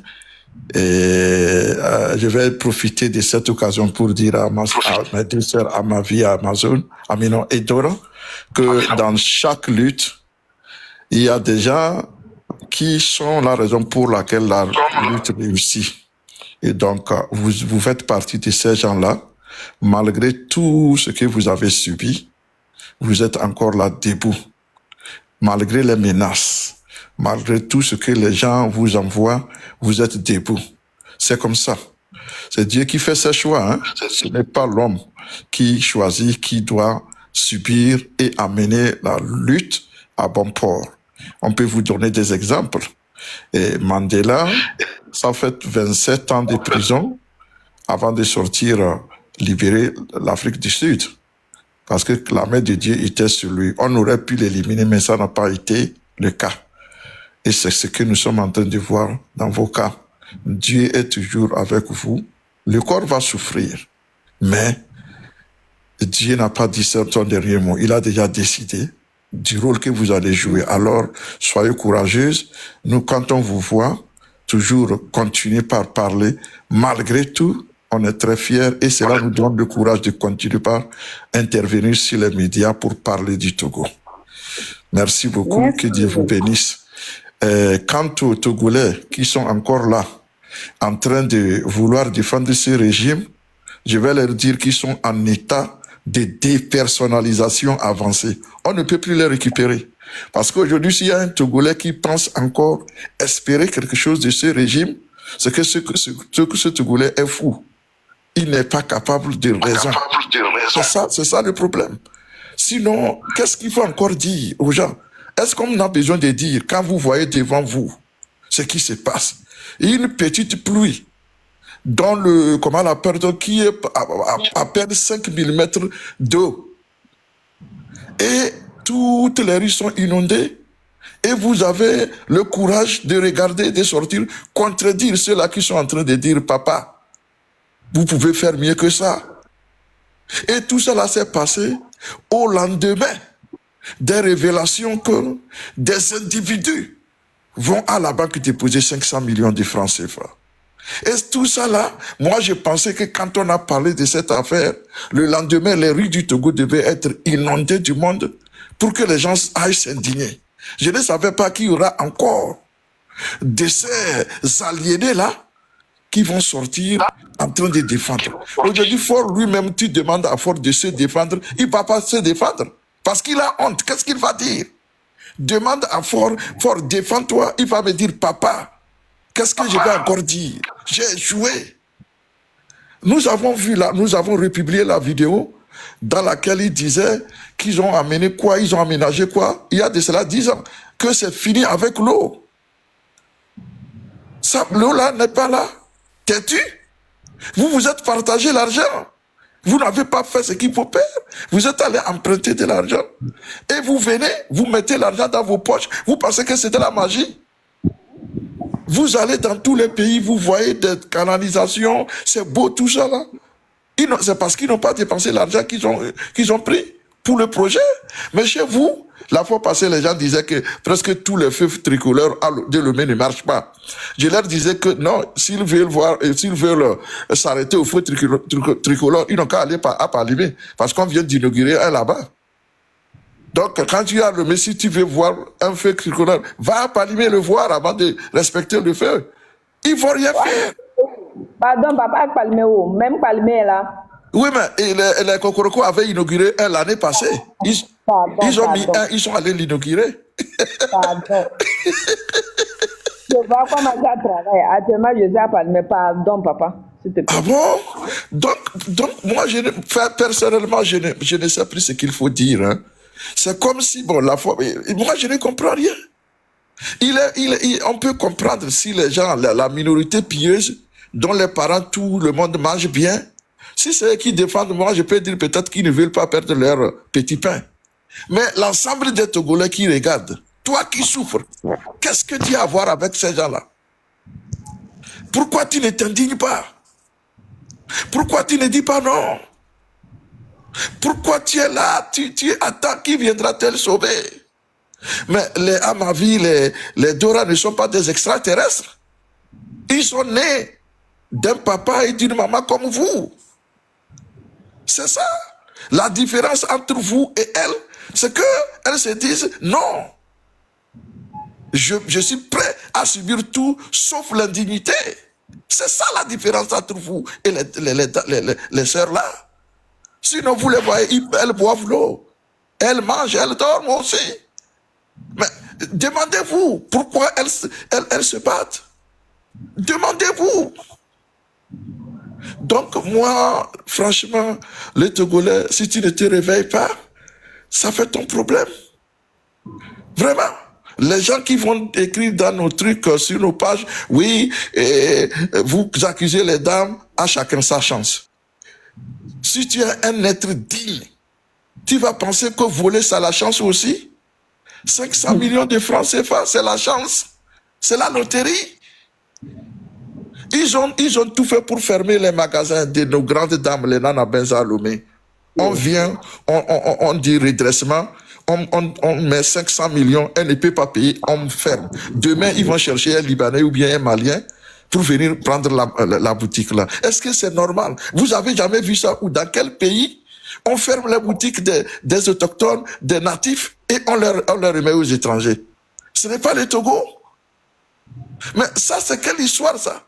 Et je vais profiter de cette occasion pour dire à mes deux sœurs, à ma vie, à Amazon, Amino et Dora, que dans chaque lutte, il y a des gens qui sont la raison pour laquelle la lutte réussit. Et donc, vous faites partie de ces gens-là. Malgré tout ce que vous avez subi, vous êtes encore là debout. Malgré les menaces, malgré tout ce que les gens vous envoient, vous êtes debout. C'est comme ça. C'est Dieu qui fait ses choix. Hein? Ce n'est pas l'homme qui choisit, qui doit subir et amener la lutte à bon port. On peut vous donner des exemples. Et Mandela, ça fait 27 ans de prison avant de sortir libérer l'Afrique du Sud. Parce que la main de Dieu était sur lui. On aurait pu l'éliminer, mais ça n'a pas été le cas. Et c'est ce que nous sommes en train de voir dans vos cas. Dieu est toujours avec vous. Le corps va souffrir, mais Dieu n'a pas dit son dernier mot. Il a déjà décidé du rôle que vous allez jouer. Alors, soyez courageuse. Nous, quand on vous voit, toujours continuez par parler. Malgré tout, on est très fiers et cela nous donne le courage de continuer par intervenir sur les médias pour parler du Togo. Merci beaucoup. Merci. Que Dieu vous bénisse. Quant aux Togolais qui sont encore là, en train de vouloir défendre ce régime, je vais leur dire qu'ils sont en état de dépersonnalisation avancée. On ne peut plus les récupérer. Parce qu'aujourd'hui, s'il y a un Togolais qui pense encore espérer quelque chose de ce régime, c'est que ce Togolais est fou. Il n'est pas capable de raison. C'est ça le problème. Sinon, qu'est-ce qu'il faut encore dire aux gens? Est-ce qu'on a besoin de dire, quand vous voyez devant vous ce qui se passe, une petite pluie dans la perte qui est à peine 5 mm d'eau, et toutes les rues sont inondées, Et vous avez le courage de regarder, de sortir, contredire ceux-là qui sont en train de dire, papa, vous pouvez faire mieux que ça. Et tout cela s'est passé au lendemain des révélations que des individus vont à la banque déposer 500 millions de francs CFA. Et tout ça là, moi je pensais que quand on a parlé de cette affaire, le lendemain, les rues du Togo devaient être inondées du monde pour que les gens aillent s'indigner. Je ne savais pas qu'il y aura encore de ces aliénés-là qui vont sortir en train de défendre. Aujourd'hui, Ford lui-même, tu demandes à Ford de se défendre, il ne va pas se défendre parce qu'il a honte. Qu'est-ce qu'il va dire? Demande à Ford, Ford, défends-toi, il va me dire, papa, qu'est-ce que je vais encore dire? J'ai échoué. Nous avons vu là, nous avons republié la vidéo dans laquelle il disait qu'ils ont amené quoi, ils ont aménagé quoi. Il y a de cela 10 ans, que c'est fini avec l'eau. Ça, l'eau là n'est pas là. T'es-tu? Vous vous êtes partagé l'argent. Vous n'avez pas fait ce qu'il faut faire. Vous êtes allé emprunter de l'argent. Et vous venez, vous mettez l'argent dans vos poches. Vous pensez que c'est de la magie? Vous allez dans tous les pays, vous voyez des canalisations, c'est beau tout ça là. C'est parce qu'ils n'ont pas dépensé l'argent qu'ils ont pris pour le projet. Mais chez vous, la fois passée, les gens disaient que presque tous les feux tricolores de Lomé ne marchent pas. Je leur disais que non, s'ils veulent s'arrêter au feu tricolore, ils n'ont qu'à aller à Palimé, parce qu'on vient d'inaugurer un là-bas. Donc, quand tu as Lomé, si tu veux voir un feu tricolore, va à Palimé le voir avant de respecter le feu. Ils ne vont rien faire. Pardon, papa, Palimé où? Même Palimé là. Oui, mais les Kokoroko avaient inauguré un l'année passée. Ils ont mis un, ils sont allés l'inaugurer. Pardon. Je vois comment ça travaille. Actuellement, je sais à Palimé. Pardon, papa. S'il te plaît. Ah bon? Donc moi, personnellement, je ne sais plus ce qu'il faut dire. Hein. C'est comme si, bon, la fois, moi, je ne comprends rien. On peut comprendre si les gens, la minorité pieuse, dont les parents, tout le monde mange bien, si c'est eux qui défendent, moi, je peux dire peut-être qu'ils ne veulent pas perdre leur petit pain. Mais l'ensemble des Togolais qui regardent, toi qui souffres, qu'est-ce que tu as à voir avec ces gens-là? Pourquoi tu ne t'indignes pas? Pourquoi tu ne dis pas non? Pourquoi tu es là? Tu attends qui viendra te sauver? Mais les Amavi, les Dora ne sont pas des extraterrestres. Ils sont nés d'un papa et d'une maman comme vous. C'est ça. La différence entre vous et elles, c'est qu'elles se disent non. Je suis prêt à subir tout sauf l'indignité. C'est ça la différence entre vous et les sœurs là. Sinon, vous les voyez, elles boivent l'eau. Elles mangent, elles dorment aussi. Mais demandez-vous pourquoi elles se battent. Demandez-vous. Donc moi, franchement, les Togolais, si tu ne te réveilles pas, ça fait ton problème. Vraiment. Les gens qui vont écrire dans nos trucs, sur nos pages, oui, vous accusez les dames, à chacun sa chance. Si tu es un être digne, tu vas penser que voler, c'est la chance aussi. 500 millions de francs CFA, c'est la chance. C'est la loterie. Ils ont tout fait pour fermer les magasins de nos grandes dames, les Nana Benza Lomé. On vient, on dit redressement, on met 500 millions, elle ne peut pas payer, on ferme. Demain, ils vont chercher un Libanais ou bien un Malien pour venir prendre la boutique là. Est-ce que c'est normal? Vous avez jamais vu ça? Ou dans quel pays on ferme les boutiques des autochtones, des natifs, et on leur remet aux étrangers? Ce n'est pas le Togo. Mais ça, c'est quelle histoire ça?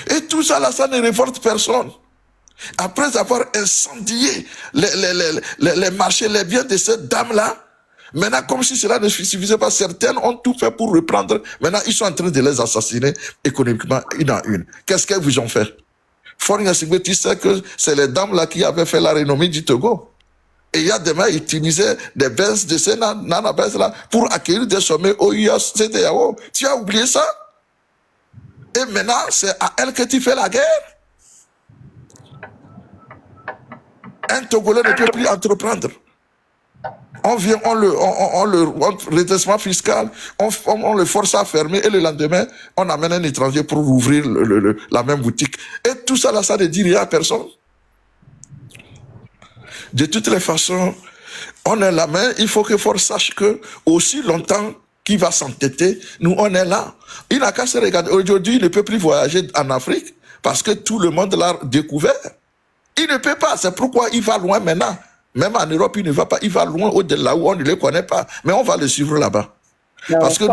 Et tout ça là, ça ne révolte personne. Après avoir incendié les marchés, les biens de cette dame-là, maintenant, comme si cela ne suffisait pas, certaines ont tout fait pour reprendre. Maintenant, ils sont en train de les assassiner économiquement, une à une. Qu'est-ce qu'elles vous ont fait? Fournier, tu sais que c'est les dames-là qui avaient fait la renommée du Togo. Et il y a demain, ils utilisaient des bains de ces nana-bains-là pour accueillir des sommets OUA, CEDEAO. Tu as oublié ça? Et maintenant, c'est à elle que tu fais la guerre. Un Togolais ne peut plus entreprendre. On vient, redressement fiscal, on le force à fermer et le lendemain, on amène un étranger pour ouvrir la même boutique. Et tout ça, là, ça ne dit rien à personne. De toutes les façons, on est là, mais il faut que Ford sache que aussi longtemps qu'il va s'entêter, nous, on est là. Il n'a qu'à se regarder. Aujourd'hui, il ne peut plus voyager en Afrique parce que tout le monde l'a découvert. Il ne peut pas. C'est pourquoi il va loin maintenant. Même en Europe, il ne va pas. Il va loin au-delà où on ne le connaît pas. Mais on va le suivre là-bas. Parce que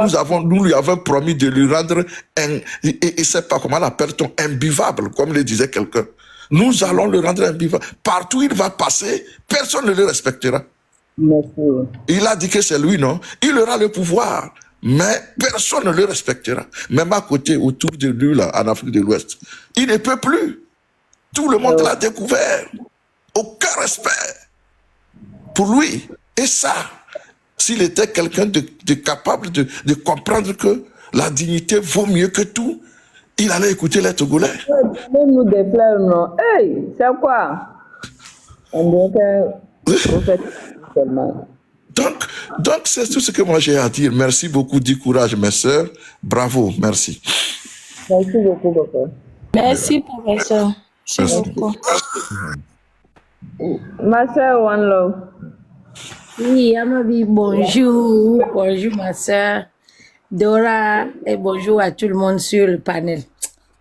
nous lui avons promis de lui rendre et c'est pas comment l'appelle-t-on, imbuvable, comme le disait quelqu'un. Nous allons le rendre imbuvable. Partout où il va passer, personne ne le respectera. Merci. Il a dit que c'est lui, non? Il aura le pouvoir, mais personne ne le respectera. Même à côté, autour de lui, là, en Afrique de l'Ouest. Il ne peut plus. Tout le monde l'a découvert. Aucun respect pour lui. Et ça, s'il était quelqu'un de capable de comprendre que la dignité vaut mieux que tout, il allait écouter les Togolais. Donnez-nous des fleurs, non? Hey, c'est quoi? On dirait que prophète seulement. Donc c'est tout ce que moi j'ai à dire. Merci beaucoup, du courage, mes sœurs. Bravo, merci. Merci beaucoup, papa. Merci, professeur. Merci beaucoup. Ma soeur, One Love. Oui, Amabi, bonjour. Bonjour, ma soeur Dora, et bonjour à tout le monde sur le panel.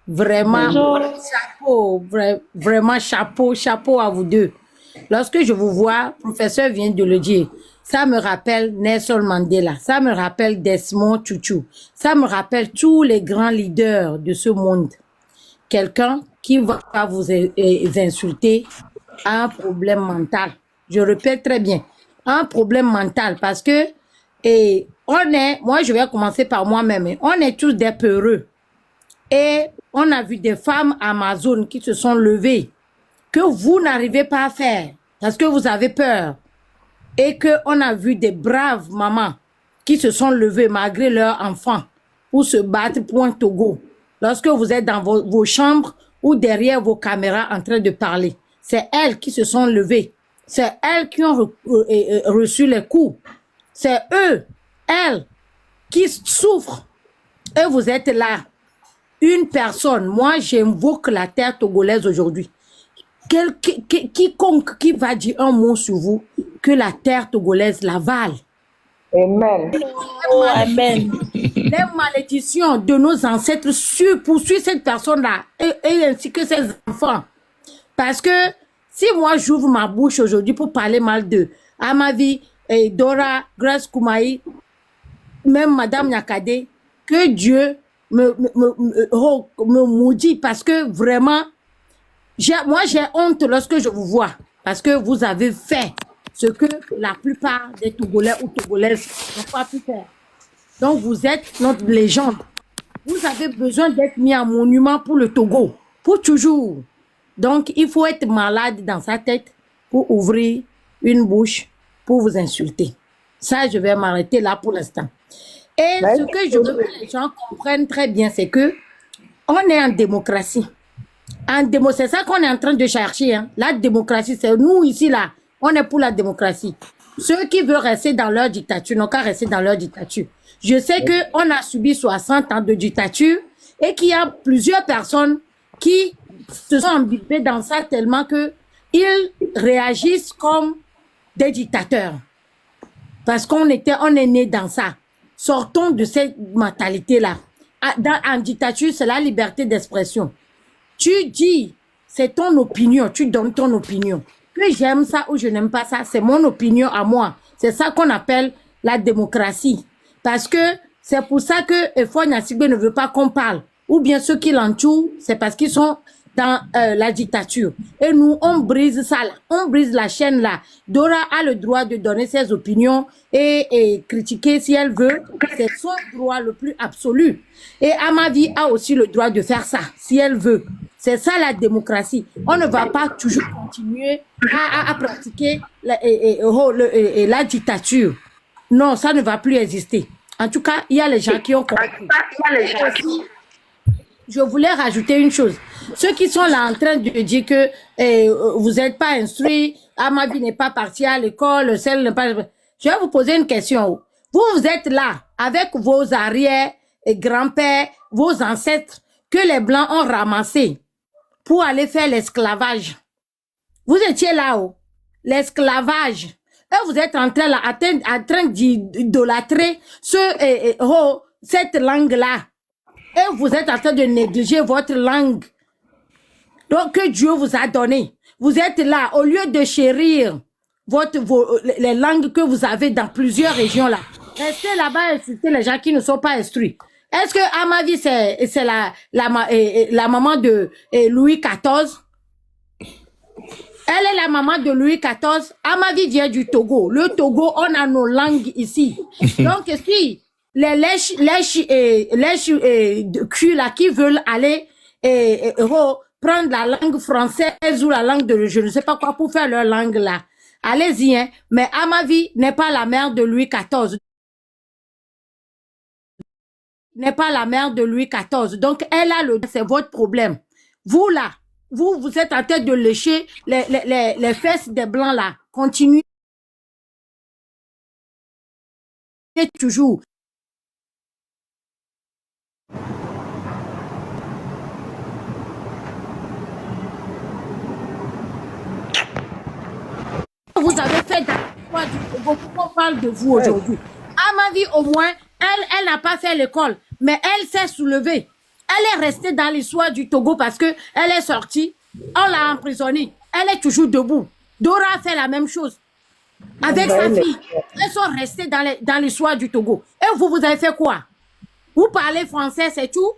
Vraiment, chapeau, vraiment chapeau à vous deux. Lorsque je vous vois, professeur vient de le dire, ça me rappelle Nelson Mandela, ça me rappelle Desmond Tutu, ça me rappelle tous les grands leaders de ce monde. Quelqu'un qui va vous insulter a un problème mental. Je répète très bien, un problème mental parce que moi je vais commencer par moi-même, on est tous des peureux. Et on a vu des femmes amazones qui se sont levées, que vous n'arrivez pas à faire parce que vous avez peur. Et qu'on a vu des braves mamans qui se sont levées malgré leurs enfants pour se battre pour un Togo. Lorsque vous êtes dans vos chambres ou derrière vos caméras en train de parler, c'est elles qui se sont levées. C'est elles qui ont reçu les coups. C'est eux, elles, qui souffrent. Et vous êtes là. Une personne, moi j'invoque la terre togolaise aujourd'hui. Quiconque qui va dire un mot sur vous, que la terre togolaise l'avale. Amen. Amen. Les malédictions de nos ancêtres poursuivent cette personne-là et ainsi que ses enfants. Parce que si moi j'ouvre ma bouche aujourd'hui pour parler mal d'eux, Amavi, Dora, Grace Koumaï, même Madame Nyakade, que Dieu me maudit parce que vraiment, moi j'ai honte lorsque je vous vois parce que vous avez fait ce que la plupart des Togolais ou Togolaises n'ont pas pu faire. Donc vous êtes notre légende. Vous avez besoin d'être mis en monument pour le Togo, pour toujours. Donc il faut être malade dans sa tête pour ouvrir une bouche pour vous insulter. Ça, je vais m'arrêter là pour l'instant. Et ce que je veux que les gens comprennent très bien, c'est que on est en démocratie. C'est ça qu'on est en train de chercher. Hein. La démocratie, c'est nous ici, là. On est pour la démocratie. Ceux qui veulent rester dans leur dictature n'ont qu'à rester dans leur dictature. Je sais qu'on a subi 60 ans de dictature et qu'il y a plusieurs personnes qui se sont imbibées dans ça tellement qu'ils réagissent comme des dictateurs. Parce qu'on est né dans ça. Sortons de cette mentalité-là. En dictature, c'est la liberté d'expression. Tu dis, c'est ton opinion, tu donnes ton opinion. Que j'aime ça ou je n'aime pas ça, c'est mon opinion à moi. C'est ça qu'on appelle la démocratie. Parce que c'est pour ça que Efo Nyasigbe ne veut pas qu'on parle. Ou bien ceux qui l'entourent, c'est parce qu'ils sont dans la dictature. Et nous, on brise ça là. On brise la chaîne là. Dora a le droit de donner ses opinions et critiquer si elle veut. C'est son droit le plus absolu. Et Amavi a aussi le droit de faire ça, si elle veut. C'est ça la démocratie. On ne va pas toujours continuer à pratiquer la dictature. Non, ça ne va plus exister. En tout cas, il y a les gens qui ont compris. Je voulais rajouter une chose. Ceux qui sont là en train de dire que vous n'êtes pas instruit, Amavi n'est pas parti à l'école, celle n'est pas... Je vais vous poser une question. Vous êtes là avec vos arrières et grands-pères, vos ancêtres que les Blancs ont ramassés pour aller faire l'esclavage. Vous étiez là-haut. L'esclavage. Et vous êtes en train, là, en train d'idolâtrer cette langue-là. Et vous êtes en train de négliger votre langue. Donc, que Dieu vous a donné. Vous êtes là, au lieu de chérir les langues que vous avez dans plusieurs régions là. Restez là-bas et insultez les gens qui ne sont pas instruits. Est-ce que Amavi, c'est la maman de Louis XIV? Elle est la maman de Louis XIV. Amavi vient du Togo. Le Togo, on a nos langues ici. Donc, si les lèches de cul là qui veulent aller prendre la langue française ou la langue de je ne sais pas quoi pour faire leur langue là, allez-y, hein. Mais Amavi n'est pas la mère de Louis XIV. N'est pas la mère de Louis XIV. Donc, elle a c'est votre problème. Vous là, vous êtes en train de lécher les fesses des Blancs là. Continuez toujours. Vous avez fait pourquoi on parle de vous aujourd'hui? À ma vie, au moins, elle n'a pas fait l'école, mais elle s'est soulevée. Elle est restée dans l'histoire du Togo parce que elle est sortie, on l'a emprisonnée. Elle est toujours debout. Dora a fait la même chose avec sa fille. Elles sont restées dans l'histoire du Togo. Et vous avez fait quoi? Vous parlez français, c'est tout?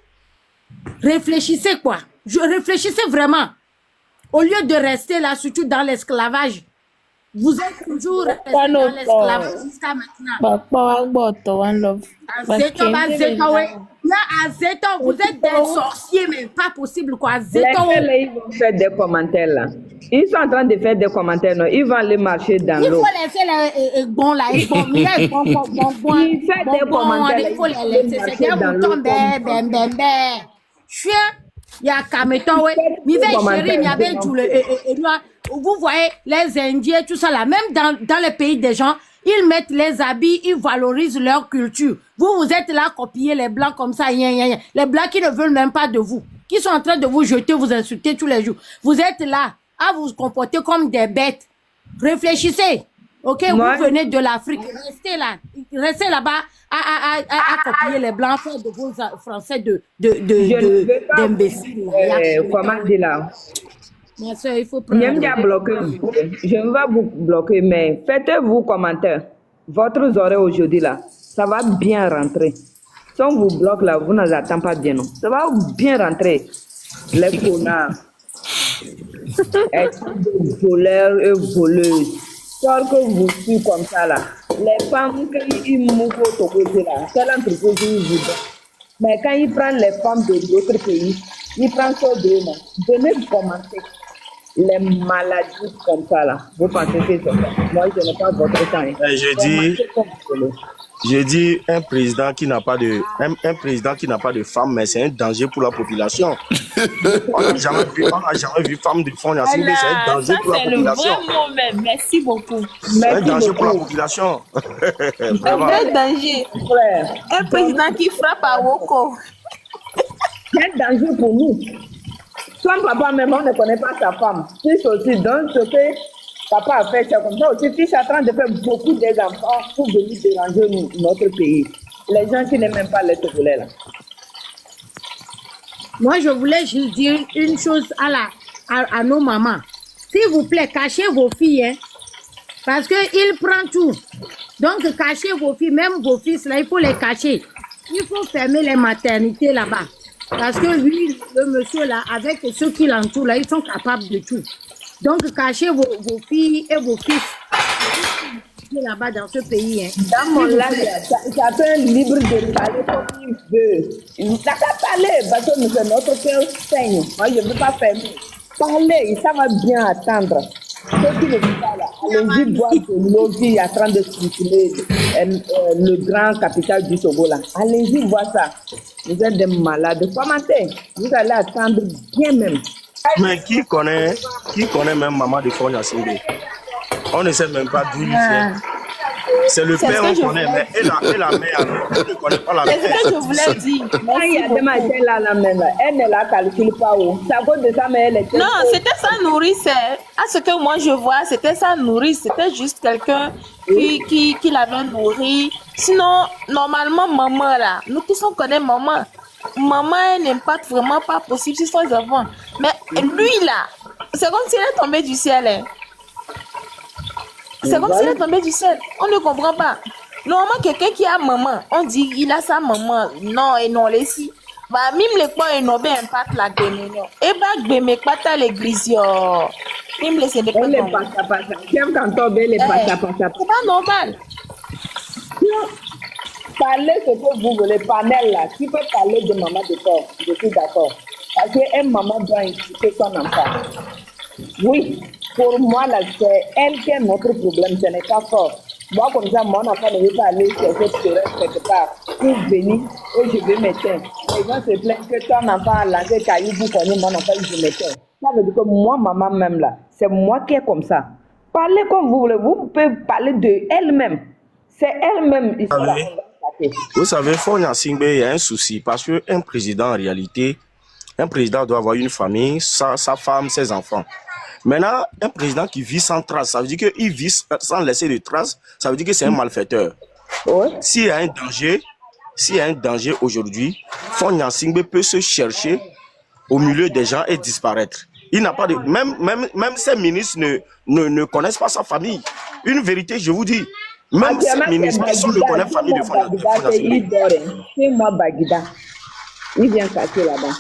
Réfléchissez quoi? Réfléchissez vraiment. Au lieu de rester là, surtout dans l'esclavage. Vous êtes toujours resté dans l'esclavage jusqu'à maintenant. Vous êtes des sorciers, mais pas possible quoi. Ils vont faire des commentaires là. Ils sont en train de faire des commentaires, non? Ils vont aller marcher dans l'eau. Il faut laisser les bons là, ils font des commentaires. Il faut les laisser. C'est des boutons, chien, il y a Kameto, vous voyez les Indiens, tout ça là, même dans les pays des gens, ils mettent les habits, ils valorisent leur culture. Vous êtes là à copier les Blancs comme ça, les Blancs qui ne veulent même pas de vous, qui sont en train de vous jeter, vous insulter tous les jours. Vous êtes là à vous comporter comme des bêtes. Réfléchissez, ok? Moi, vous venez de l'Afrique, restez là-bas à copier les Blancs, faire de vos Français d'imbéciles. Comment dire là? Bien sûr, il faut prendre. Je ne vais pas vous bloquer, mais faites-vous commentaire. Votre oreille aujourd'hui là, ça va bien rentrer. Si on vous bloque là, vous n'attendez pas bien, non? Ça va bien rentrer. Les connards, des voleurs et voleuses. Parce que vous suivez comme ça là. Les femmes qui mourent au côté là, c'est l'entreprise qui vous donne. Mais quand ils prennent les femmes de d'autres pays, ils prennent ça de nous. Venez commenter. Les maladies comme ça là, vous pensez que c'est ça? Moi, je n'ai pas votre temps. Je dis un président qui n'a pas de femme, mais c'est un danger pour la population. On n'a jamais vu femme de fond, c'est un danger pour la population. C'est le vrai mot même. Merci beaucoup. C'est un danger pour la population. Un vrai danger. Un président qui frappe à Woko. C'est un danger pour nous. Son papa, même, on ne connaît pas sa femme. Fils aussi, donc ce que papa a fait, c'est comme ça aussi. Fils est en train de faire beaucoup d'enfants pour venir déranger notre pays. Les gens qui n'aiment même pas les Togolais là. Moi, je voulais juste dire une chose à nos mamans. S'il vous plaît, cachez vos filles, hein, parce qu'il prend tout. Donc, cachez vos filles, même vos fils, là, il faut les cacher. Il faut fermer les maternités là-bas. Parce que lui, le monsieur là, avec ceux qui l'entourent là, ils sont capables de tout. Donc, cachez vos filles et vos fils là-bas dans ce pays. Hein. Dans mon lac, chacun libre de parler comme il veut. Il n'a qu'à parler, parce que c'est notre cœur saigne. Moi, je ne veux pas fermer. Parler, ça va bien attendre. Ceux qui ne veulent pas là, allez-y boire de l'eau qui est en train de circuler le grand capital du Togo là. Allez-y voir ça. Vous êtes des malades. Commencez. Vous allez attendre bien même. Mais qui connaît même maman de Fonya Singbe? On ne sait même pas d'où il vient. C'est le père on connaît, mais et la mère, on ne connaît pas la mère. C'est ce que je voulais dire. Quand il y a des machins là, la mère, elle ne la calcule pas où. C'est à cause de ça, mais elle était... Non, c'était sa nourrice. À ce que moi je vois, c'était sa nourrice. C'était juste quelqu'un qui l'avait nourri. Sinon, normalement, maman là, nous tous on connaît maman. Maman, elle n'impacte vraiment pas possible sur ses enfants. Mais lui là, c'est comme s'il est tombé du ciel. Hein. C'est comme s'il est tombé du ciel. On ne comprend pas. Normalement, quelqu'un qui a maman, on dit il a sa maman. Non, et non, les si. Bah, même les points, ils n'ont pas impact la guémino. Et bah, guémé, pas ta l'église, yo. Même les c'est des Elle est pas. J'aime quand on les pas. C'est pas normal. Parlez ce que vous voulez, panel là. Tu peux parler de maman de corps. Je suis d'accord. Parce qu'une maman doit impliquer son enfant. Oui, pour moi, là, c'est elle qui est notre problème, ce n'est pas fort. Moi, comme ça, mon enfant ne veut pas aller chercher quelque part pour venir et je vais m'éteindre. Les gens se plaignent que ton enfant a lancé caillou pour connaître mon enfant, je m'éteins. Ça veut dire que moi, maman même là, c'est moi qui est comme ça. Parlez comme vous voulez, vous pouvez parler de elle-même. C'est elle-même. Vous savez, Fonya Singbe, il y a un souci parce qu'un président, en réalité, un président doit avoir une famille, sa femme, ses enfants. Maintenant, un président qui vit sans trace, ça veut dire qu'il vit sans laisser de traces, ça veut dire que c'est un malfaiteur. Ouais. S'il y a un danger aujourd'hui, Fonya Singbe peut se chercher au milieu des gens et disparaître. Il n'a pas de... Même ses ministres ne connaissent pas sa famille. Une vérité, je vous dis. Même ses ministres, personne ne connaît la famille de Fonya Singbe. C'est moi, Bagida. Il vient casser là-bas.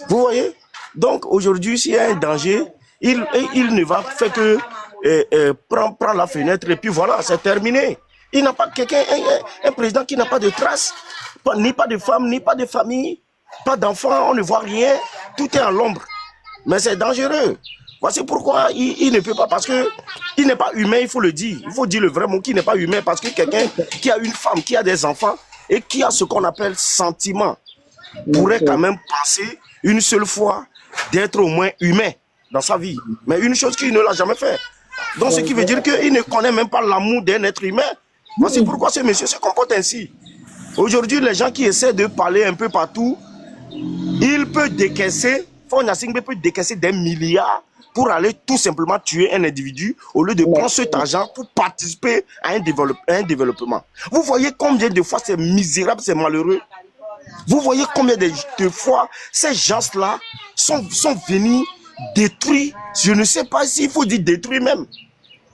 Vous voyez? Donc aujourd'hui, s'il y a un danger, il ne va faire que prendre la fenêtre et puis voilà, c'est terminé. Il n'a pas quelqu'un, un président qui n'a pas de traces, ni pas de femme, ni pas de famille, pas d'enfants, on ne voit rien, tout est à l'ombre. Mais c'est dangereux. Voici pourquoi il ne peut pas, parce que il n'est pas humain, il faut le dire. Il faut dire le vrai mot, qu'il n'est pas humain, parce que quelqu'un qui a une femme, qui a des enfants et qui a ce qu'on appelle sentiment, pourrait quand même penser une seule fois d'être au moins humain dans sa vie. Mais une chose qu'il ne l'a jamais fait. Donc ce qui veut dire qu'il ne connaît même pas l'amour d'un être humain. Voici pourquoi ce monsieur se comporte ainsi. Aujourd'hui, les gens qui essaient de parler un peu partout, il peut décaisser, Fonya Singbe peut décaisser des milliards pour aller tout simplement tuer un individu au lieu de prendre cet argent pour participer à un développement. Vous voyez combien de fois c'est misérable, c'est malheureux. Vous voyez combien de fois ces gens-là sont venus détruire. Je ne sais pas s'il faut dire détruire même.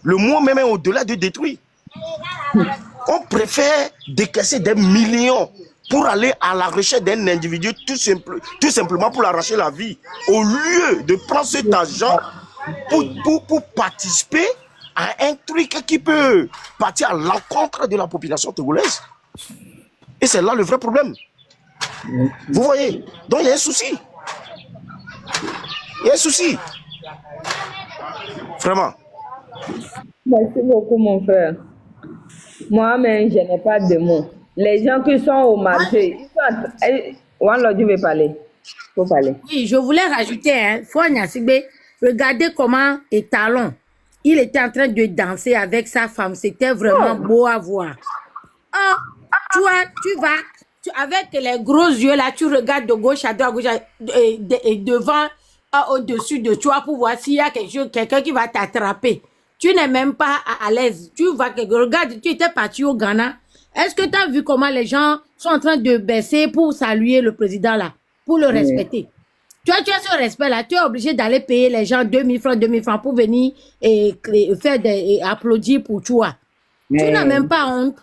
Le mot même est au-delà de détruire. On préfère décaisser des millions pour aller à la recherche d'un individu tout simplement pour l'arracher la vie. Au lieu de prendre cet argent pour participer à un truc qui peut partir à l'encontre de la population togolaise. Et c'est là le vrai problème. Vous voyez? Donc il y a un souci. Il y a un souci. Vraiment. Merci beaucoup, mon frère. Moi-même, je n'ai pas de mots. Les gens qui sont au marché, ils sont... One je vais parler. Faut parler. Oui, je voulais rajouter, hein, Fonya Singbe, regardez comment Étalon, il était en train de danser avec sa femme. C'était vraiment beau à voir. Oh, tu vas, avec les gros yeux là, tu regardes de gauche à droite, et devant, au-dessus de toi pour voir s'il y a quelqu'un qui va t'attraper. Tu n'es même pas à l'aise. Tu vas, regarde, tu étais parti au Ghana. Est-ce que tu as vu comment les gens sont en train de baisser pour saluer le président là, pour le respecter? Tu as ce respect là, tu es obligé d'aller payer les gens 2000 francs pour venir et faire applaudir pour toi. Tu n'as même pas honte.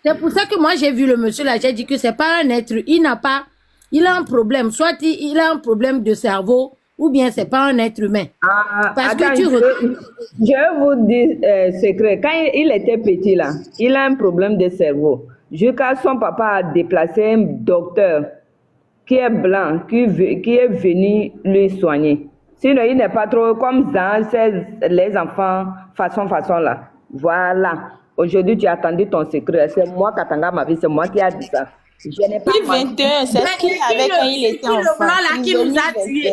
C'est pour ça que moi j'ai vu le monsieur là, j'ai dit que c'est pas un être, il a un problème, soit il a un problème de cerveau, ou bien c'est pas un être humain. Parce attends, que je vais vous dire secret. Quand il était petit là, il a un problème de cerveau. Jusqu'à son papa a déplacé un docteur qui est blanc, qui est venu lui soigner. Sinon, il n'est pas trop comme ça, les enfants, façon là. Voilà. Aujourd'hui, tu as attendu ton secret. C'est moi, Katanga, ma vie, c'est moi qui a dit ça. Je n'ai pas Puis 21, c'est ce qu'il avait quand il était le enfant. blanc là qui nous a tués?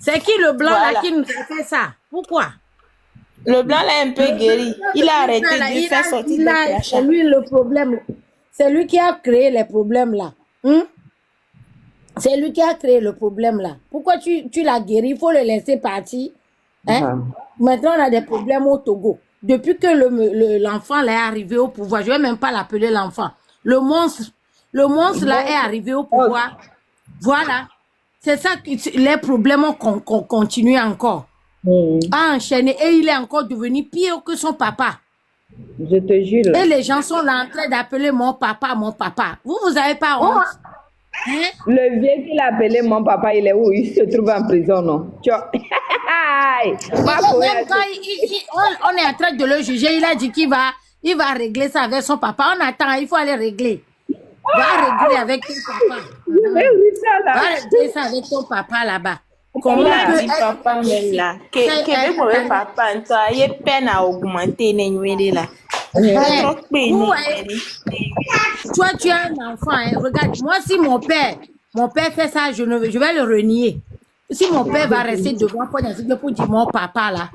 C'est qui le blanc là qui nous a fait ça? Pourquoi? Le blanc là est un peu guéri. Il a arrêté de faire sortir des crachats. C'est lui le problème. C'est lui qui a créé les problèmes là. C'est lui qui a créé le problème là. Pourquoi tu l'as guéri? Il faut le laisser partir. Hein? Maintenant, on a des problèmes au Togo. Depuis que l'enfant là est arrivé au pouvoir, je ne vais même pas l'appeler l'enfant. Le monstre là est arrivé au pouvoir. Voilà. C'est ça que les problèmes continuent encore. A enchaîné et il est encore devenu pire que son papa. Je te jure. Et les gens sont là en train d'appeler mon papa, mon papa. Vous avez pas honte? Hein? Le vieux qu'il a appelé mon papa, il est où? Il se trouve en prison, non? Même quand on est en train de le juger, il a dit qu'il va régler ça avec son papa. On attend, il faut aller régler. Va régler avec ton papa. Va régler ça avec ton papa là-bas. Comment il a dit papa même là? Quel mauvais papa, toi, il a peine à augmenter les nuits là. Toi, tu as un enfant, hein. Regarde, moi, si mon père fait ça, je vais le renier. Si mon père va rester devant pour dire mon papa là,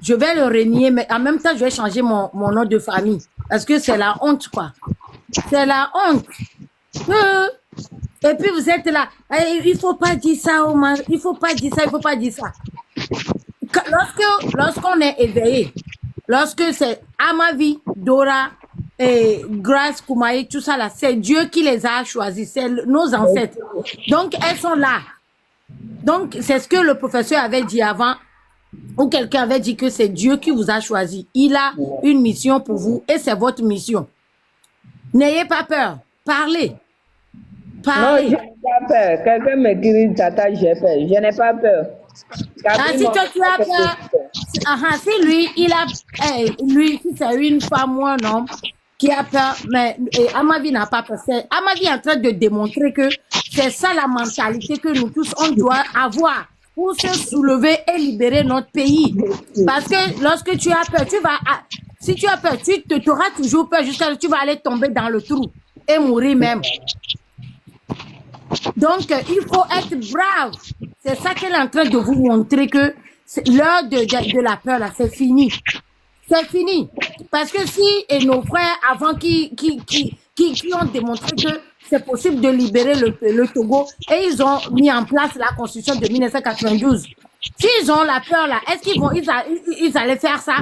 je vais le renier, mais en même temps, je vais changer mon nom de famille. Parce que c'est la honte, quoi. C'est la honte. Et puis vous êtes là, il faut pas dire ça, Omar. Il faut pas dire ça, il faut pas dire ça. Lorsqu'on est éveillé, lorsque c'est Amavi, Dora, et Grace, Koumaï, tout ça là, c'est Dieu qui les a choisis, c'est nos ancêtres. Donc elles sont là. Donc c'est ce que le professeur avait dit avant, ou quelqu'un avait dit que c'est Dieu qui vous a choisi. Il a une mission pour vous et c'est votre mission. N'ayez pas peur, parlez. Non, je n'ai pas peur. Quelqu'un m'écrit, tata, j'ai peur. Je n'ai pas peur. Si toi tu as peur, si lui, si c'est une femme ou un homme qui a peur, mais Amavi n'a pas peur. Amavi est en train de démontrer que c'est ça la mentalité que nous tous, on doit avoir pour se soulever et libérer notre pays. Parce que lorsque tu as peur, si tu as peur, tu auras toujours peur jusqu'à ce que tu vas aller tomber dans le trou et mourir même. Donc, il faut être brave. C'est ça qu'elle est en train de vous montrer que l'heure de la peur, là, c'est fini. C'est fini. Parce que si nos frères avant qui ont démontré que c'est possible de libérer le Togo et ils ont mis en place la constitution de 1992. S'ils ont la peur là, est-ce qu'ils allaient faire ça?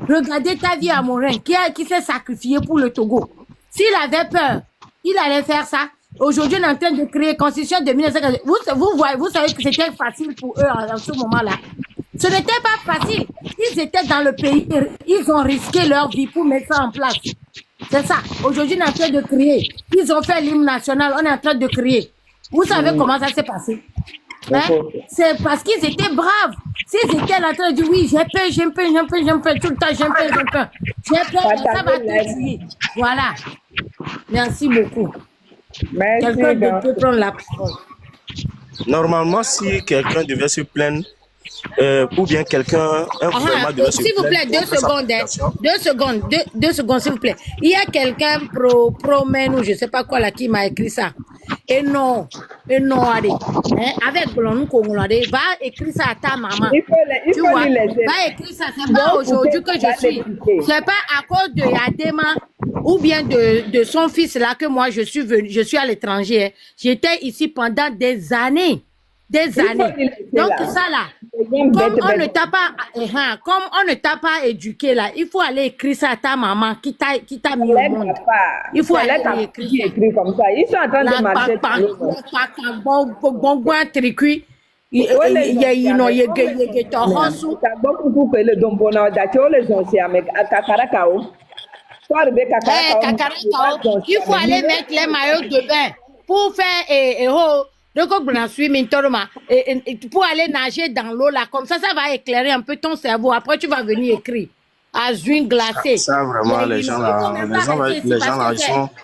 Regardez Tavi Amorin qui s'est sacrifié pour le Togo. S'il avait peur, il allait faire ça. Aujourd'hui, on est en train de créer constitution de 1992. Vous savez que c'était facile pour eux en ce moment-là. Ce n'était pas facile. Ils étaient dans le pays, ils ont risqué leur vie pour mettre ça en place. C'est ça. Aujourd'hui, on est en train de créer. Ils ont fait l'hymne national, on est en train de créer. Vous savez comment ça s'est passé? Hein? C'est parce qu'ils étaient braves. S'ils étaient en train de dire oui, j'ai peur, tout le temps, j'ai peur, ça va te tuer. Voilà. Merci beaucoup. Quelqu'un peut prendre la parole. Normalement, si quelqu'un devait se plaindre, ou bien quelqu'un, un gouvernement devait se plaindre. S'il vous plaît, 2 secondes, s'il vous plaît. Il y a quelqu'un promène ou je sais pas quoi là qui m'a écrit ça. Et non, allez. Hein? Avec Blondou Congolais, va écrire ça à ta maman. Tu vois, va écrire ça. C'est pas aujourd'hui que je suis. C'est pas à cause de Yadema ou bien de son fils là que moi je suis à l'étranger. J'étais ici pendant des années. Donc ça là, comme on ne t'a pas éduqué là, il faut aller écrire ça à ta maman qui t'a mis au monde. Il faut aller écrire comme ça. Ils sont en train de marcher. Il faut aller mettre les maillots de bain pour faire pour aller nager dans l'eau là, comme ça va éclairer un peu ton cerveau. Après, tu vas venir écrire. Azuine glacée. Ça, vraiment, les gens là,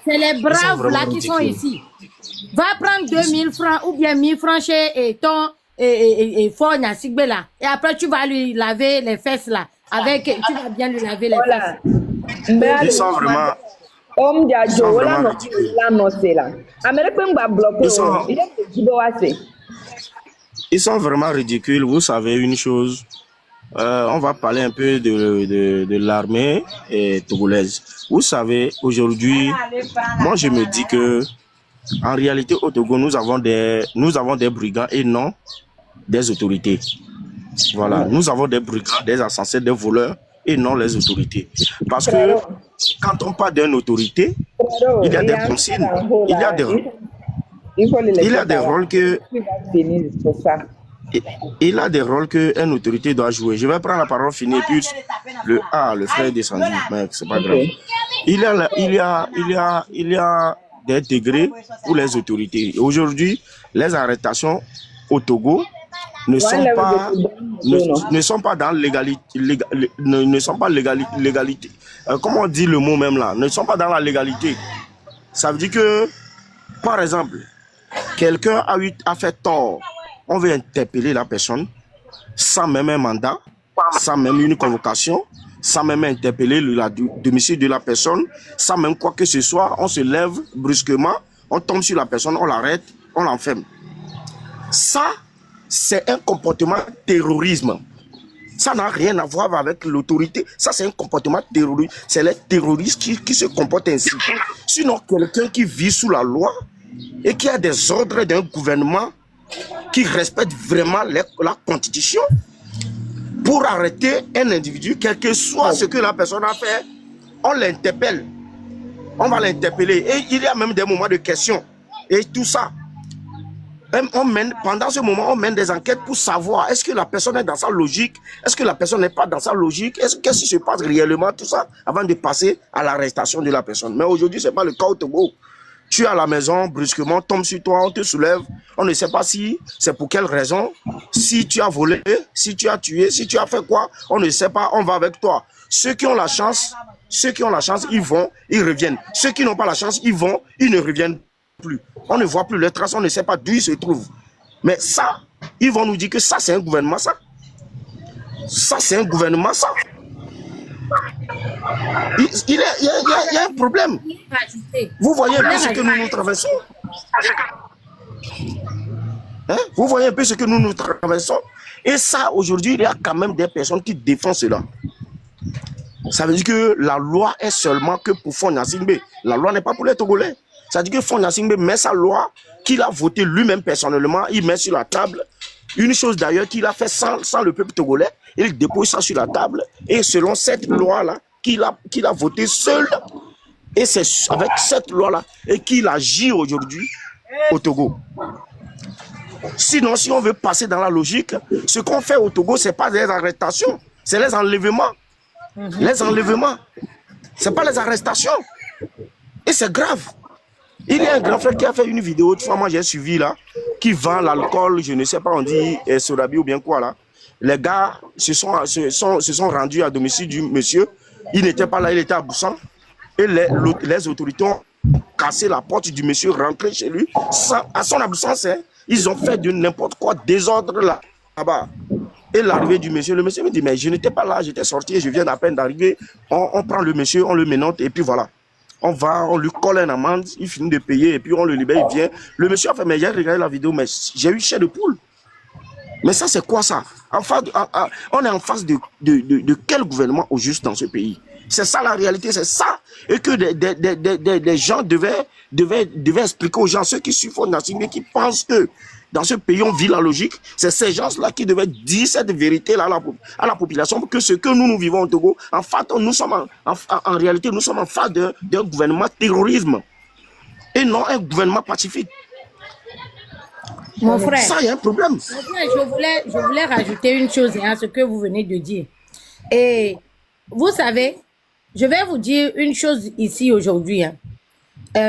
c'est les braves là qui sont ici. Va prendre 2000 francs ou bien 1000 francs chez ton Fort Nasigbe là. Et après, tu vas lui laver les fesses là. Tu vas bien lui laver les fesses. Mbea Ils sont vraiment, Om dia ils sont jo wala vraiment no ridicules. la no se la. America ngba bloqué Ils o. sont, Il est jibo wase. ils sont vraiment ridicules. Vous savez une chose, on va parler un peu de l'armée togolaise. Vous savez, aujourd'hui, moi je me dis que en réalité au Togo, nous avons des brigands et non des autorités. Voilà, nous avons des brigands, des assassins, des voleurs et non les autorités. Parce que quand on parle d'une autorité, il y a des consignes, il y a des, Il faut les il y laisser a des rôles que Tu vas finir pour ça. il a des rôles qu'une autorité doit jouer. Je vais prendre la parole finie et puis le frère est descendu, mais c'est pas grave. Il y a des degrés pour les autorités. Aujourd'hui, les arrestations au Togo ne sont pas dans l'égalité, ne sont pas légalité. Comment on dit le mot même là? Ne sont pas dans la légalité. Ça veut dire que, par exemple, quelqu'un a fait tort. On veut interpeller la personne sans même un mandat, sans même une convocation, sans même interpeller le domicile de la personne, sans même quoi que ce soit. On se lève brusquement, on tombe sur la personne, on l'arrête, on l'enferme. Ça, c'est un comportement terrorisme. Ça n'a rien à voir avec l'autorité. Ça, c'est un comportement terroriste. C'est les terroristes qui se comportent ainsi. Sinon, quelqu'un qui vit sous la loi et qui a des ordres d'un gouvernement qui respecte vraiment la constitution, pour arrêter un individu, quel que soit ce que la personne a fait, on l'interpelle. On va l'interpeller. Et il y a même des moments de questions. Et tout ça. Pendant ce moment, on mène des enquêtes pour savoir est-ce que la personne est dans sa logique, est-ce que la personne n'est pas dans sa logique, qu'est-ce qui se passe réellement, tout ça, avant de passer à l'arrestation de la personne. Mais aujourd'hui, ce n'est pas le cas au Togo. Tu es à la maison, brusquement, tombe sur toi, on te soulève. On ne sait pas si c'est pour quelle raison. Si tu as volé, si tu as tué, si tu as fait quoi, on ne sait pas, on va avec toi. Ceux qui ont la chance, ils vont, ils reviennent. Ceux qui n'ont pas la chance, ils vont, ils ne reviennent plus. On ne voit plus les traces, on ne sait pas d'où ils se trouvent. Mais ça, ils vont nous dire que ça, c'est un gouvernement, ça. Ça, c'est un gouvernement, ça. Il y a un problème. Vous voyez un peu ce que nous traversons. Hein? Vous voyez un peu ce que nous traversons. Et ça, aujourd'hui, il y a quand même des personnes qui défendent cela. Ça veut dire que la loi est seulement que pour Faure Gnassingbé. La loi n'est pas pour les Togolais. Ça veut dire que Faure Gnassingbé met sa loi qu'il a votée lui-même personnellement, il met sur la table. Une chose d'ailleurs qu'il a fait sans le peuple togolais, il dépose ça sur la table. Et selon cette loi-là, qu'il a votée seul, et c'est avec cette loi-là et qu'il agit aujourd'hui au Togo. Sinon, si on veut passer dans la logique, ce qu'on fait au Togo, ce n'est pas des arrestations, c'est les enlèvements. Les enlèvements, ce n'est pas les arrestations. Et c'est grave. Il y a un grand frère qui a fait une vidéo, une fois moi j'ai suivi là, qui vend l'alcool, je ne sais pas, on dit Sorabi ou bien quoi là. Les gars se sont rendus à domicile du monsieur. Il n'était pas là, il était à Boussan. Et les autorités ont cassé la porte du monsieur, rentré chez lui. À son absence, hein, ils ont fait de n'importe quoi, désordre là-bas. Et l'arrivée du monsieur, le monsieur me dit, mais je n'étais pas là, j'étais sorti, je viens à peine d'arriver. On prend le monsieur, on le ménote et puis voilà. On lui colle une amende, il finit de payer et puis on le libère, il vient. Le monsieur a fait, mais j'ai regardé la vidéo, mais j'ai eu chair de poule. Mais ça, c'est quoi ça? On est en face de quel gouvernement au juste dans ce pays? C'est ça la réalité, c'est ça. Et que des gens devaient expliquer aux gens, ceux qui suivent Faure Gnassingbé, qui pensent que dans ce pays, on vit la logique. C'est ces gens-là qui devaient dire cette vérité-là à la population, que ce que nous vivons au Togo, en fait, en réalité, nous sommes en face d'un gouvernement terrorisme et non un gouvernement pacifique. Mon frère, ça, il y a un problème. Mon frère, je voulais rajouter une chose à ce que vous venez de dire. Et vous savez, je vais vous dire une chose ici aujourd'hui. Hein.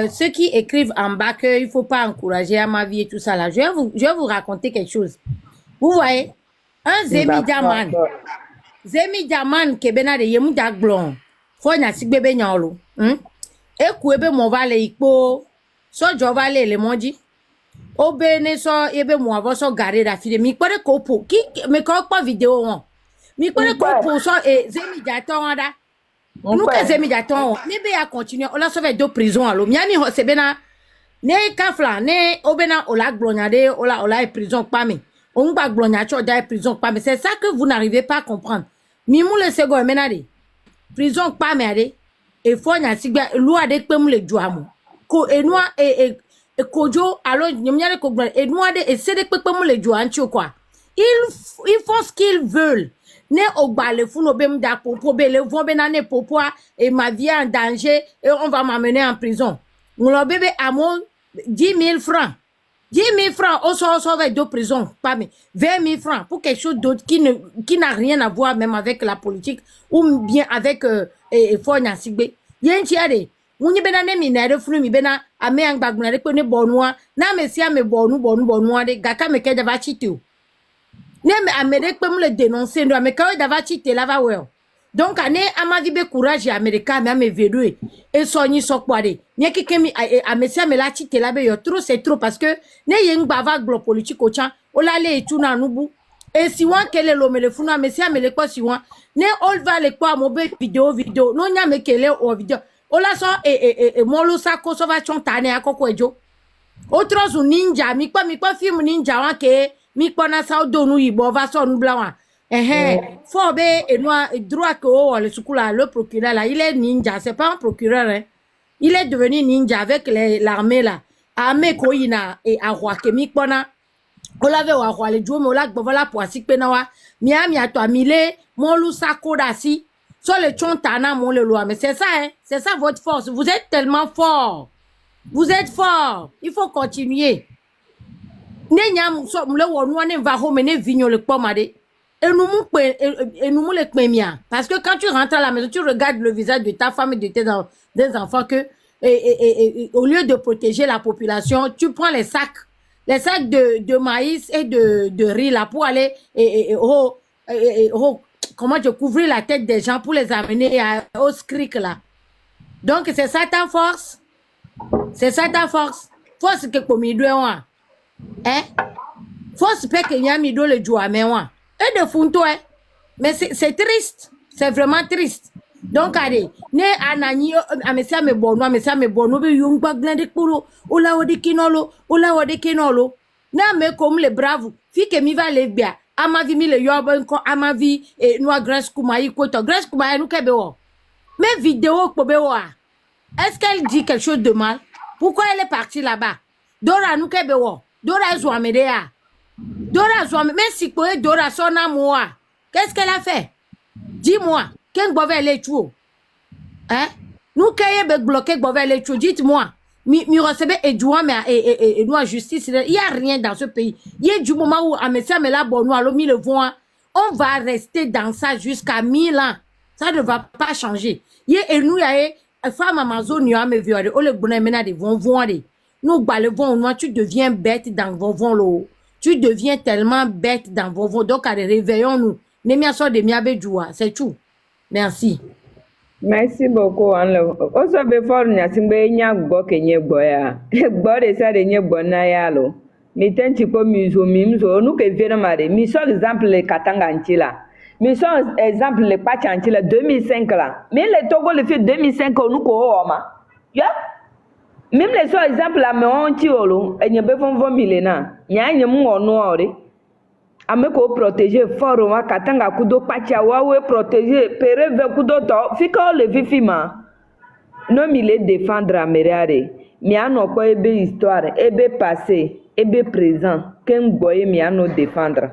Ceux qui écrivent en bas qu'il ne faut pas encourager à ma vie et tout ça là, je vais vous raconter quelque chose. Vous voyez, un Zemi Diaman qui est de Yemu Dagblon, Faure Gnassingbé be nyolo, et kuebe mon vale ikpo, so jovale le monji, obene so ebe mo avo so gare da fide, mi pare kopo, ki me ko pa vidéo on, mi pare kopo so Zemi Diaton da. Nous que immédiatement, mais bien continuer. On a sauvé 2 prisons à l'eau. Miami, c'est bien. Ne kafla, ne obena ola glonyade, ola prison pas mais. On va glonyade, prison pas mais. C'est ça que vous n'arrivez pas à comprendre. Mimou le sego menade. Prison pas mais et faut na sigba loi de pem le juamu. Ko enoi et kojo alors nyamnyale ko et noa de et c'est de pem le juancho quoi. Ils font ce qu'ils veulent. Ne ogbale fou no bem da popo bele vont benane popo et ma vie en danger et on va m'amener en prison. Mon bébé à mon 10 000 francs. 10 000 francs, on sort avec 2 prisons, pas mais 20 000 francs pour quelque chose d'autre qui n'a rien à voir même avec la politique ou bien avec Fonya Sigbe. Yen tiade, muni benane minere flu mi bena ame ang bagunare ko ne bonwa na me si ame bonu de gaka me ke dava chitio. Ne me amere ko mu le dénoncer ndo ame ka dava chite lava well. Donc ane amavibe courage américain mais ame vedou et soni sokwade. Nye kikemi amesi ame la chite labe yo trop c'est trop parce que ne yeng bava glo politique o chan o la le etuna nubu. Et si wan kele lo me le funu amesi ame le kwa si wan ne all va le kwa mo be vidéo no nya me kele o vidéo. Ola so molo sako so va chontane akoko ejo. Otros ninja mi kwa film ninja wan ke mi kwa na sao donu ibo va so nu blawa. Faut be enoi droit que le soukula le procureur là, il est ninja, c'est pas un procureur hein. Il est devenu ninja avec l'armée là. Armée koina et arwa ke mi kwa na ola ve wa roi le jo me ola gbovola poasi pe na wa miami ato amile molu sako dasi. Sur le chontana, mon le loi. Mais c'est ça, hein. C'est ça votre force. Vous êtes tellement fort. Vous êtes fort. Il faut continuer. Parce que quand tu rentres à la maison, tu regardes le visage de ta femme et de tes enfants que, au lieu de protéger la population, tu prends les sacs de maïs et de riz là pour aller, comment je couvrir la tête des gens pour les amener au scric là. Donc c'est ça ta force. C'est ça ta force. Force que comme il doit hein. Force que y a mis dans le joie mais ouais. Et de funto hein. Mais c'est triste. C'est vraiment triste. Donc allez, ne anani amesia me bono be yung baglande kuro ola wodi kinolo. Na me comme les braves. Fi que mi va les bien. Amavi mi le yobo nko amavi noa Grace Kumayi koto Grace Kumayi nou kebe wo. Mais vidéo ko be wa. Est-ce qu'elle dit quelque chose de mal? Pourquoi elle est partie là-bas? Dora nou kebe wo. Dora Zouamedea. Dora Zouamedea. Mais si quoi Dora sona moi. Qu'est-ce qu'elle a fait? Dis-moi. Qu'est-ce que elle est tuo? Hein? Nous keye be bloqué que elle est tuo. Dites-moi. Mi recevait et jouant mais et nous justice il y a rien dans ce pays. Il y a du moment où amesia me la bonno alo mi le voit on va rester dans ça jusqu'à 1000 ans. Ça ne va pas changer. Il y a nous y a femme Amazon y a me violé o le bonne mena de vont aller. Nous balevons moi tu deviens bête dans vont lo. Tu deviens tellement bête dans vont donc allez réveillons-nous. Ne mia so de mia bejoua, c'est tout. Merci. Merci beaucoup. Also before nyasimbe nya gbo kenye gbo ya. Gbo de sa de nye gbo na ya lo. Mi tenti ko mimzo nu ke viena mare. Mi so exemple le Katanga Nchila. Mi so exemple le Pacha Nchila 2005 là. Mais le Togo le fait 2005 nu ko oma. Ya. Même le so exemple la me on ti olo enye be fon milena. Nya nye mu onu ore. Ame ko protéger fort wa Katanga kudo Pacha wa we protéger pereve kudo to fika le vifima no mi le défendre amerare mi ano ko ebe histoire ebe passé ebe présent ken boye mi ano défendre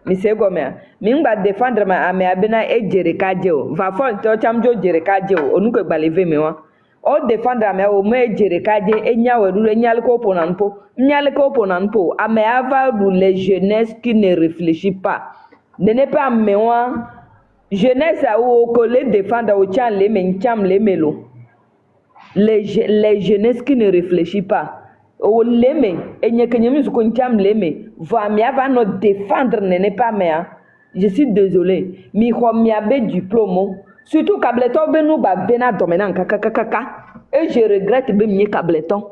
mi se gomea mi ngba défendre ma ame abena e jerekaje o va fo to chamjo jerekaje o onu ko gbaleve mi wa o défendre ame o me jerekaje enya we ru enya le ko ponanpo nyale ko ponanpo ame ava les jeunesse qui ne réfléchit pas ne n'est pas mewa jeunesse a ou ko le défendre o chan le mencham le melo les jeunesse qui ne réfléchit pas o leme enye kenyemi su ko ncham leme va mi ava no défendre ne n'est pas mea je suis désolé mi ho mi abe diplôme surtout Cableton be nou ba bena domena kaka et je regrette be mi Cableton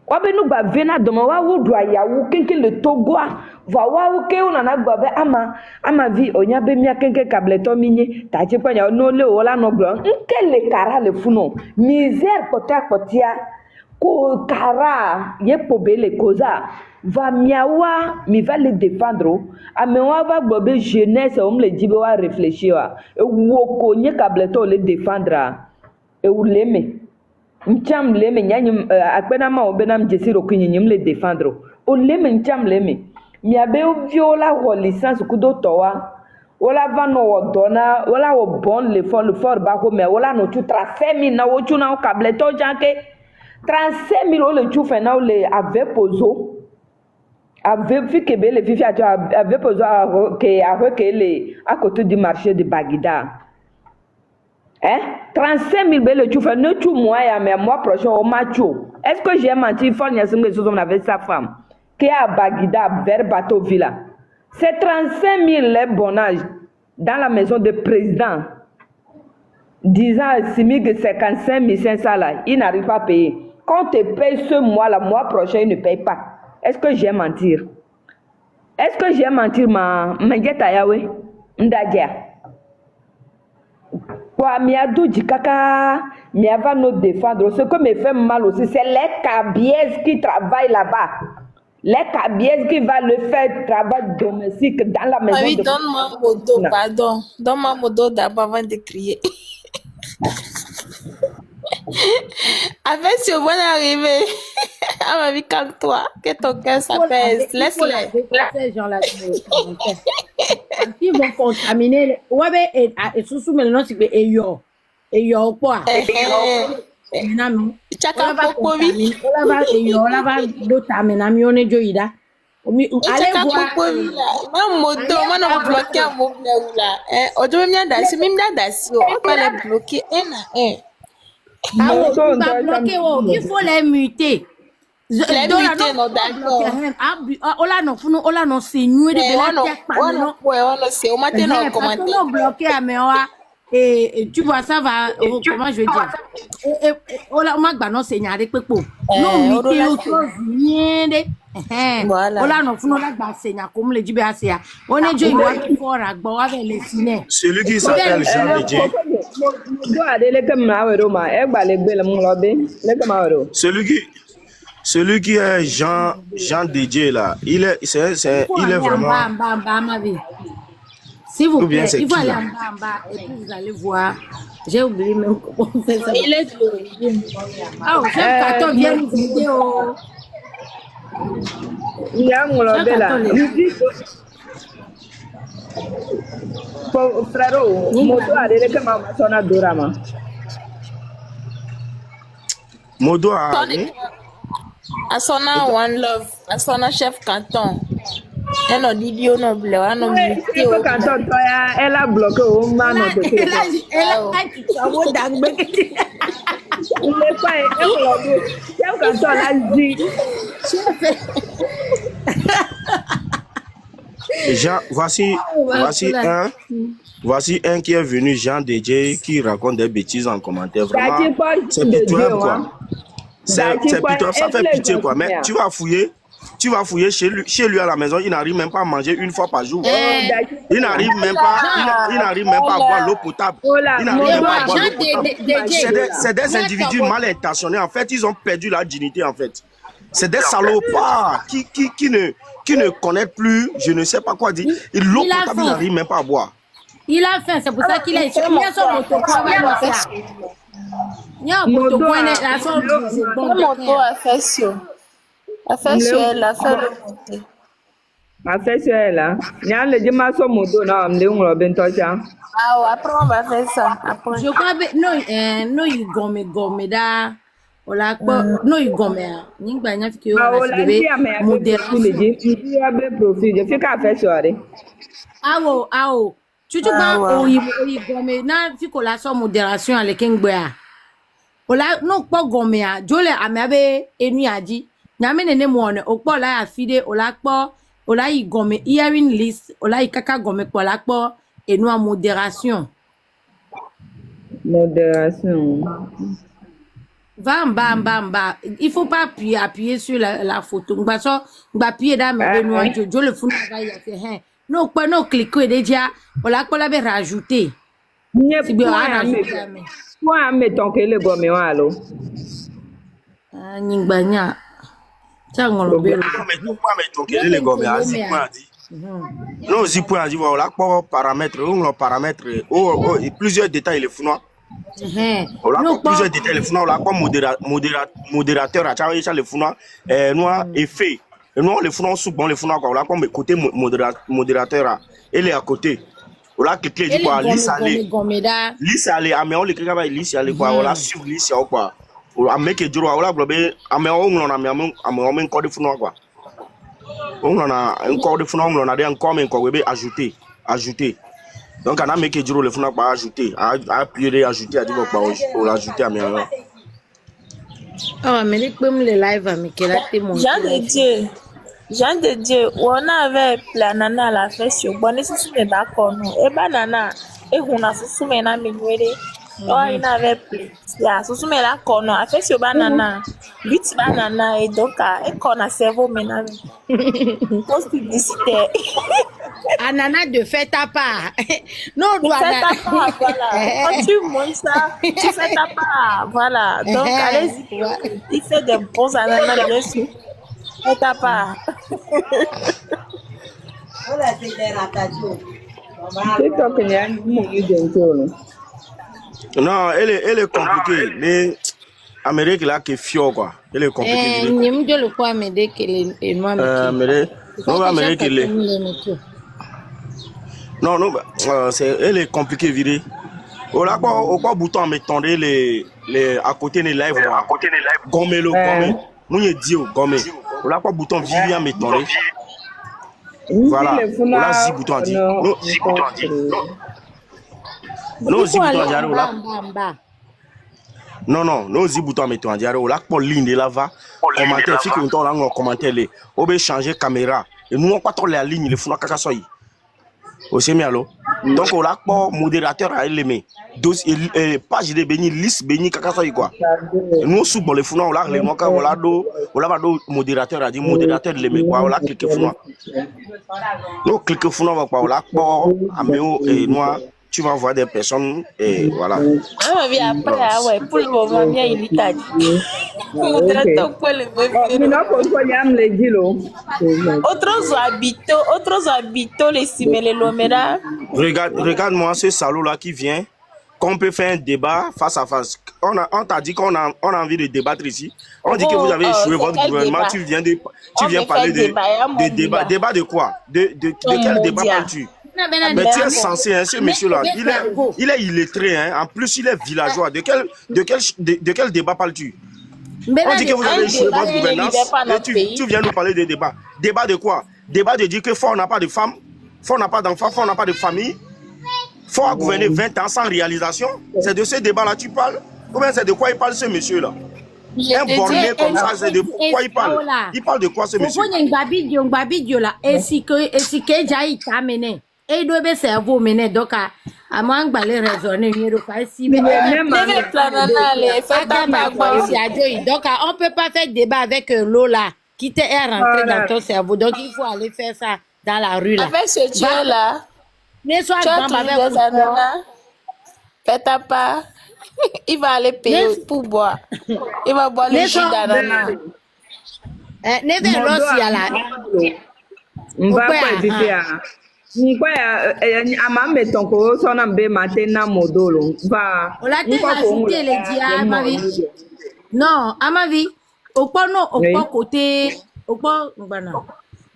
Wabe nous ba vena doma wa wo do ayawu kenke le Togo va wa wo ke ona na gba be ama vi onya be mia kenke kableto minye ta chi panya no le wala no glo nke le kara le funo misère potia ko kara ye pobe le koza va miawa mi va le défendre ame wa va gba be jeunesse on le dibe wa réfléchir e wo ko nye kableto le défendre e ou leme Ncham leme nyanyum akpena ma obenam jesiro kunyinyum le défendre o leme ncham leme mi abe viola wo licence kudo towa wala vano wo dona wala wo bon le fort ba ko me wala no tu 35 000 na wo tu na o kable to janke 35 000 o le tu fe na o le ave pozo ave fi kebe le fifi ajo ave pozo ke le à côté du marché de Bagida. 35 000 belle tu fais ne tu moi mais moi prochain au macho. Est-ce que j'ai menti? Il faut n'y a avec sa femme qui est à Bagida vers Bateau Villa. C'est 35 000 les bonnages dans la maison de président. Disant à Simi que 55 500 là, il n'arrive pas à payer. Quand tu payes ce mois, le mois prochain, il ne paye pas. Est-ce que j'ai menti? Est-ce que j'ai menti ma Ngeta Yawe? Ndadia. Quoi, miadou dit kaka, va nous défendre. Ce que me fait mal aussi, c'est les cabiès qui travaillent là-bas. Les cabiès qui va le faire travail domestique dans la maison. Oui, donne-moi mon dos, pardon. Donne-moi mon dos d'abord avant de crier. Avec ce bon arrivé, à ma vie, calme-toi, que ton cœur s'apaise. Laisse-les. Ces gens-là, ils vont contaminer. Ouais, mais et sous maintenant, c'est que et yo quoi. Chaka popovi. On va dotaminer mione joida. Chaka popovi là. Moi moto, moi non bloqué à mon là. Aujourd'hui même d'assis, on va les bloquer un à un. Ah oui, tu vas bloquer, il faut les muter. Les muter, non, d'accord. Ola non, funo, ola non, c'est nous de la c'est au matin, non, commenter. Parce qu'on bloqué à Mewa, et tu vois, ça va, comment je vais dire. Ola, magba non, c'est nyare pepo. Non, muter, rien de. Ola non, funo, la gba, c'est nyare, comme le dit Béasia. On est déjà, il va tout fort, agba, avec les ciné. Celui qui s'appelle Jean Dédié. Celui qui est Jean Dédié là, il est vraiment. S'il vous plaît, il faut aller en bas et puis vous allez voir. J'ai oublié même comment on fait ça. Il est de l'origine. Ah, chef carton vient nous vidéo. Il y a un là. Frérot, moto a dit que maman sonne à Dorama. Modo Asona One Love, Asona Chef Canton. Elle a dit Dieu non bleu, elle a mis Chef Canton, elle a bloqué au man. Elle a dit il n'est pas Chef Canton a dit. Jean, voici un qui est venu, Jean Dédié, qui raconte des bêtises en commentaire. Vraiment, c'est pitoyable, quoi. C'est pitoyable, ça fait pitié, quoi. Mais tu vas fouiller chez lui à la maison, il n'arrive même pas à manger une fois par jour. Il n'arrive même pas à boire l'eau potable. Il n'arrive même pas à boire l'eau potable. C'est des individus mal intentionnés, en fait, ils ont perdu la dignité, en fait. C'est des salopards qui ne connaissent plus, je ne sais pas quoi dire. L'eau potable, il n'arrive même pas à boire. Il a faim, c'est pour ça qu'il a son moto. Il y a un moto point la sorte de bon moto affection. Affection, elle a fait le monter. Affection, elle a. Il y a le dimanche au moto, non, on est un ah ouais, après on va faire ça. Après. Je crois que non, il gomme da. Ola ko no igome a nigba nya fi ke o la bebe modération il a be profil je fi ka fe sore awo tutu ba o igome na fi ko la so modération ale kengbe a ola no po gome a jole ame abe enu aji nya me nene mo one opo la afide ola po ola igome hearing list ola ikaka gome po la po enu a modération Va en bas, en bas, en bas. Il faut pas appuyer sur la photo. On va appuyer dans mes noix. Je le fous là, il a fait, hein. Non, pas non, cliquer déjà. On l'a rajouté. C'est bien, moi, mettons que le gomme, allo. Ningbanya. Tiens, on le mais ton que les gommes, asi point dit. Non, aussi point dit, voilà, quoi paramètres, on paramètres, plusieurs détails les fous. On a plusieurs détails les fous, on a quoi modérateur à chaque fois les fous, noir effet. Et nous les fous sous bon les fous quoi, on a comme côté modérateur et les à côté. On a cliqué dit quoi, lisse aller, mais on les clique avec lisse aller quoi, on a sur lisse quoi. On make a draw, on a globé, on a un code de fou quoi. On a un code de fou, on a un comment quoi, ajouter. Donc on a make a draw le fou pas ajouter, appuyer ajouter, à dire quoi, on l'ajouter à mes. Oh, mais les pommes les live à Michaela, t'es mon. Jean de Dieu, on avait la nana à la fête sur bonne c'est d'accord non. Et banana, et on a sous mena minoué. Oh, il n'avait plus. Ya, sous mena corno, a fait sur banana. 8 banana et donc et qu'on a cerveau maintenant. Post publicité. Anana de fait ta part. Non, fais ta part, voilà. Quand tu montes ça, tu fais ta part, voilà. Donc allez-y, il fait des bons ananas dessus. Fais ta part. Non, elle est compliquée. Mais Amérique là qui est fior quoi. Elle est compliquée. Le quoi Amérique et moi non, c'est elle est compliquée virée. On a quoi bouton mettre les à côté des live gomme le gomme. Nous y dit gomme. On a quoi bouton virer mettre voilà. On a 6 boutons dit. Non, 6 boutons dit. Non, 6 boutons dit là. Non, nos 6 boutons mettre en diarrhée. On a pour ligne là va commenter si qu'on t'en a commenter les. On veut changer caméra et nous on pas trop la ligne les fous na kaka soyi. Aussi mialo. Donc on a pas modérateur à aimer. Page de béni liste béni kaka soyi quoi. Nous sous bon les fous on a les moi on a do modérateur a dit modérateur l'aimer quoi on a cliquer fou. Nous cliquer fou on va quoi on a pas améo et noir. Tu vas voir des personnes et voilà. Ah mais après ouais pour le moment bien il est tard. Autres habitants les simélés l'omera. Regarde-moi ce salaud là qui vient. Qu'on peut faire un débat face à face. On t'a dit qu'on a envie de débattre ici. On dit que vous avez échoué votre gouvernement. Tu viens parler de débat. Débat de quoi? De quel débat parles-tu? Mais tu es censé, hein, ce monsieur-là, il est illettré, hein. En plus il est villageois. De quel débat parles-tu? On dit que vous avez échoué votre gouvernance et tu viens nous parler de débat. Débat de quoi? Débat de dire que Fort n'a pas de femme, Fort n'a pas d'enfant, Fort n'a pas de famille, Fort a gouverné 20 ans sans réalisation. C'est de ce débat-là tu parles? Ou bien c'est de quoi il parle ce monsieur-là? Un borné comme ça, c'est de quoi il parle? Il parle de quoi ce monsieur? Et si que j'ai amené. Et il doit be cerveau mené donc à moins balé raisonner mieux pas si mais donc on peut pas faire débat avec Lola qui t'est rentré dans ton cerveau donc il faut aller faire ça dans la rue là avec ce Dieu là ne sois pas avec fais ta part il va aller payer pour boire il va boire le jus d'ananas ne vais pas là ni kwa ama meton ko so na mbe matin na modolo va on l'a ajouté les dia ma vie non à ma vie au pas côté au pas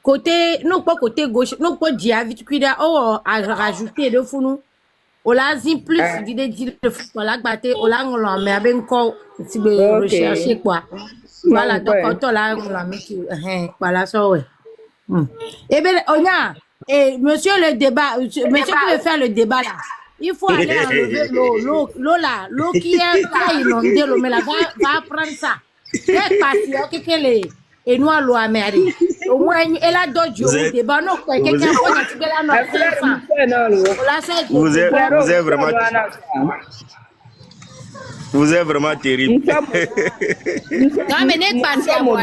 côté non pas côté gauche non pas dia vite cuida oh à rajouter de fou nous on l'a zin plus vidé dire de fou la batté on l'a on mais avec encore si rechercher quoi voilà donc quand là on l'a mis voilà ça ouais et ben on a et monsieur le débat, monsieur qui veut faire le débat là, il faut aller enlever l'eau là, l'eau qui est inondée, l'eau, mais là va prendre ça. Très patient, quelqu'un et nous l'eau américaine. Au moins, elle a d'autres débat, non, quelqu'un vous êtes vraiment. Vous êtes vraiment terrible. Non, mais n'est pas si à moi.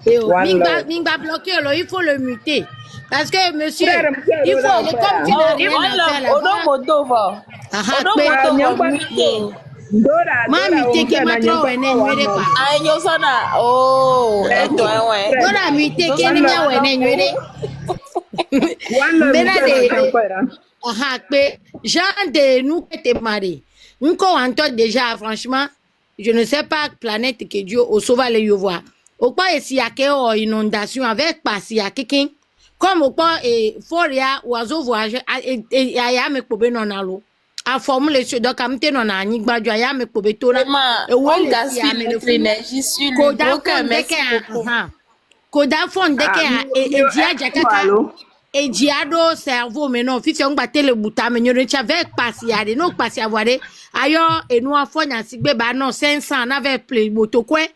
Mingba bloqué, il faut le muter. Parce que, monsieur, il faut, comme tu n'as rien à faire là-bas. Mami, t'es qui m'a trop wene nwere kwa. Ayo sana. Oh, eto enwe. Dora muter, qui n'est pas wene nwere. Jean de nous qui te mariés. Nous entend déjà, franchement, je ne sais pas planète que Dieu au sauva les voir. Au pas s'il y a une inondation avec pas s'il y a quelqu'un comme au pas et foria oiseau voyage et ya me pobe non alo. A formule sur donc am te non ani gbaju ya me pobe to la. Et on gaspille notre énergie sur le broker merci beaucoup. Koda fond de ke et dia jakata. Et diado cerveau mais non fifi on battre le bouta mais nous avec patiade non patiavoire ayo et nous afo nya sigbe ba non 500 na avec play moto kwe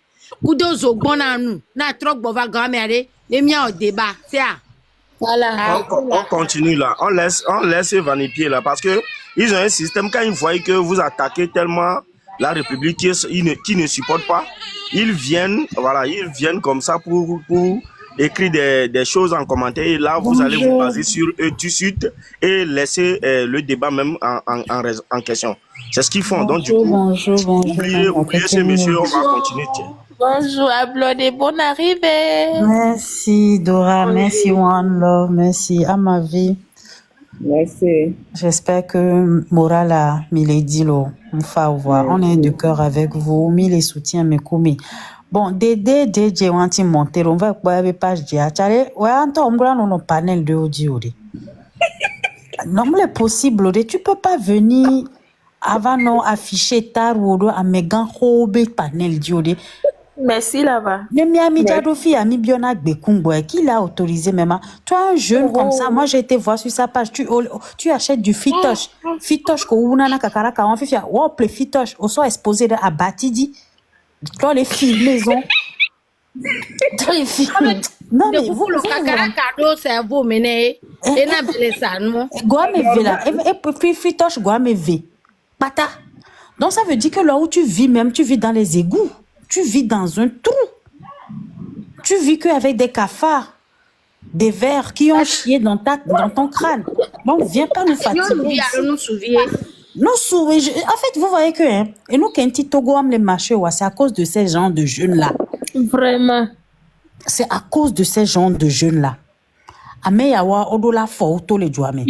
kudozo gbona nu na truck bova gamere les mia au débat c'est ça voilà on continue là on laisse Vanipier là parce que ils ont un système quand ils voient que vous attaquez tellement la République qui ne supporte pas ils viennent comme ça pour écrire des choses en commentaire et là vous allez vous baser sur eux tout de suite et laisser le débat même en question. C'est ce qu'ils font. Donc du coup, oubliez ce monsieur, on va continuer. Bonjour, applaudez, bonne arrivée. Merci Dora, merci One Love, merci à ma vie. Merci. J'espère que Moral a mis les dilos. On est de cœur avec vous, mis les soutiens, mes commis. Bon, Dédé, DJ, Wanti Montero, on va voir les pages de Achare. Ouais, on a un panel de audio. Non, mais c'est possible, tu peux pas venir avant non afficher ta roue à mégan robe panel de. Merci là-bas. Le Miami Jadofi a mis Biona Bekumbo qui l'a autorisé même. Toi, un jeune comme ça, moi j'ai été voir sur sa page, tu achètes du fitoche. Fitoche, ko unana kakaraka, on fait le fitoche, on soit exposé à Batidi. Dans les filles maison. Dans les filles. Non mais vous le cadeau cerveau mené et na belesa non. Goa me ve là et puis fitoche goa me ve. Pata. Donc ça veut dire que là où tu vis même tu vis dans les égouts. Tu vis dans un trou. Tu vis qu'avec des cafards, des vers qui ont chié dans ton crâne. Donc viens pas nous fatiguer. En fait, vous voyez que, et nous, quand Togo aime les marchés, c'est à cause de ces gens de jeunes-là. Vraiment. C'est à cause de ces gens de jeunes-là. Ameyawa, odola fauto les douamé.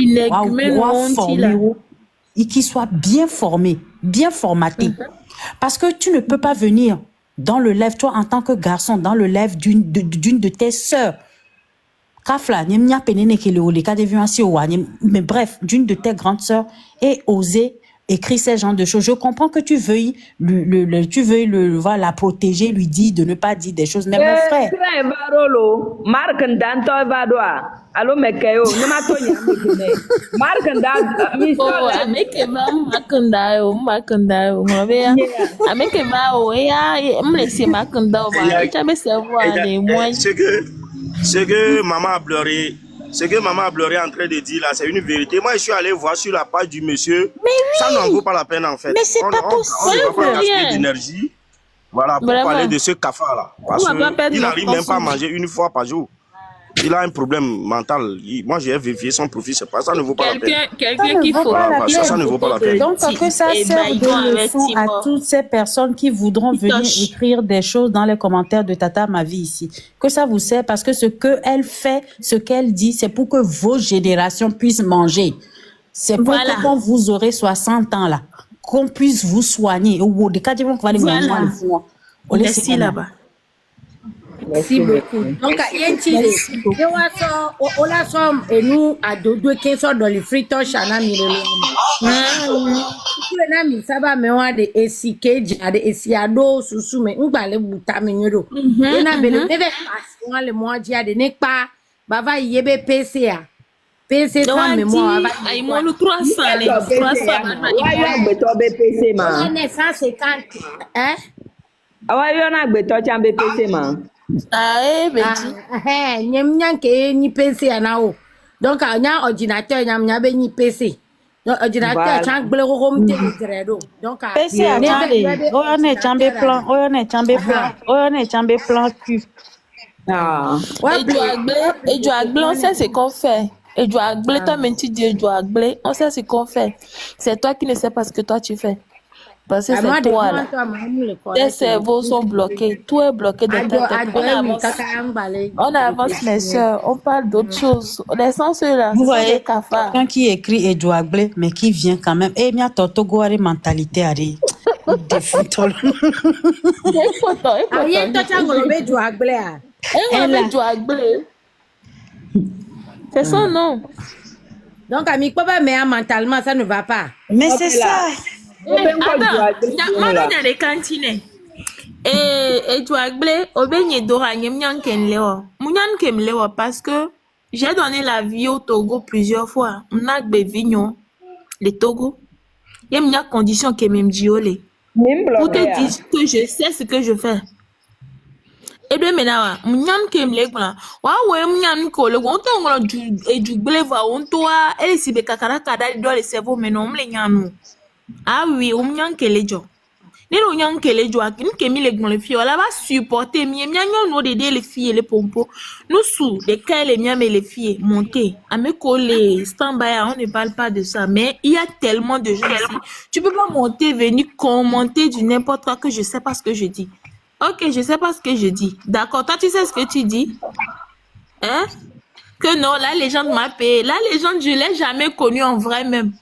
Et qu'ils soient bien formés, bien formatés. Parce que tu ne peux pas venir dans le live, toi, en tant que garçon, dans le live d'une de tes sœurs. Kafla, mais bref, d'une de tes grandes sœurs et oser écrire ces genres de choses. Je comprends que tu veuilles la protéger, lui dire de ne pas dire des choses. Mais mon frère. Ce que maman a pleuré, en train de dire là, c'est une vérité. Moi, je suis allé voir sur la page du monsieur. Mais oui. Ça n'en vaut pas la peine en fait. Mais c'est pas possible. On ne va pas gaspiller d'énergie. Voilà, pour parler de ce cafard là. Parce qu'il n'arrive même pas à manger une fois par jour. Il a un problème mental. Moi, j'ai vérifié son profil. C'est pas ça, ne vaut pas la peine. Quelqu'un qu'il faut. Ça ne vaut pas la peine. Donc, que ça sert de leçon à toutes ces personnes qui voudront venir écrire des choses dans les commentaires de Tata Ma Vie ici. Que ça vous sert parce que ce qu'elle fait, ce qu'elle dit, c'est pour que vos générations puissent manger. C'est pour que quand vous aurez 60 ans là, qu'on puisse vous soigner. Au des cas, on va aller Merci là-bas. Merci beaucoup. Donc, et nous, à deux qui sont dans les fritos, ça va me voir des SIK, des SIADO, sous mais on va les bouta menyoro. On a belle bébé passe, on a le mois d'hier de n'est pas, bava yebe PCA. PC sans mémoire. Aïe, moi, le 300, les 300, on est 150. Hein? Ah, il y en a que PC, man. Nyam nyanke ni PC anao. Donc a nya ordinateur nyam nya be ni PC. Donc, ordinateur, Voilà. tu as un blé rond, tu es donc, PC ne attendez. fais pas On est chambe plan. On est chambe plan. On est chambe plan cul. Ah. Et du agblé, on sait ce qu'on fait. Et du agblé, toi-même tu dis du agblé, on sait ce qu'on fait. C'est toi qui ne sais pas ce que toi tu fais. Parce que c'est toi là. Tes cerveaux sont bloqués. Tout est bloqué dans ta tête. On avance, mes soeurs. On parle d'autre chose. L'essence là. Vous voyez, quelqu'un qui écrit Edouard Blé, mais qui vient quand même. Eh, mia toto goare mentalité ari. Défoutol. C'est son nom. Donc, ami, papa, mais mentalement, ça ne va pas. Mais c'est ça. Attends, il y a des cantines. Et tu as blé, au beignet d'ora, parce que j'ai donné la vie au Togo plusieurs fois. On a des vignons, les Togo. Il y a une condition qui m'aime diolé. Pour te dire que je sais ce que je fais. Et bien maintenant, m'yam kem legna. Wa we m'yam ko le on to ngolo du bleva on to a e si be kakara kada do le cerveau mais non m'le nyanu. Ah oui, on m'yam ke lejo. Ni no nyam ke lejo akin ke mi le le fille la va supporter mi m'yam no de les filles et les pompos. Nous sous les cas les miam et les filles monter. À me coller stand-by, on ne parle pas de ça mais il y a tellement de gens ici. Tu peux pas monter venir commenter du n'importe quoi que je sais pas ce que je dis. Ok, je sais pas ce que je dis. D'accord, toi tu sais ce que tu dis? Hein? Que non, la légende m'a payé. La légende, je l'ai jamais connue en vrai même.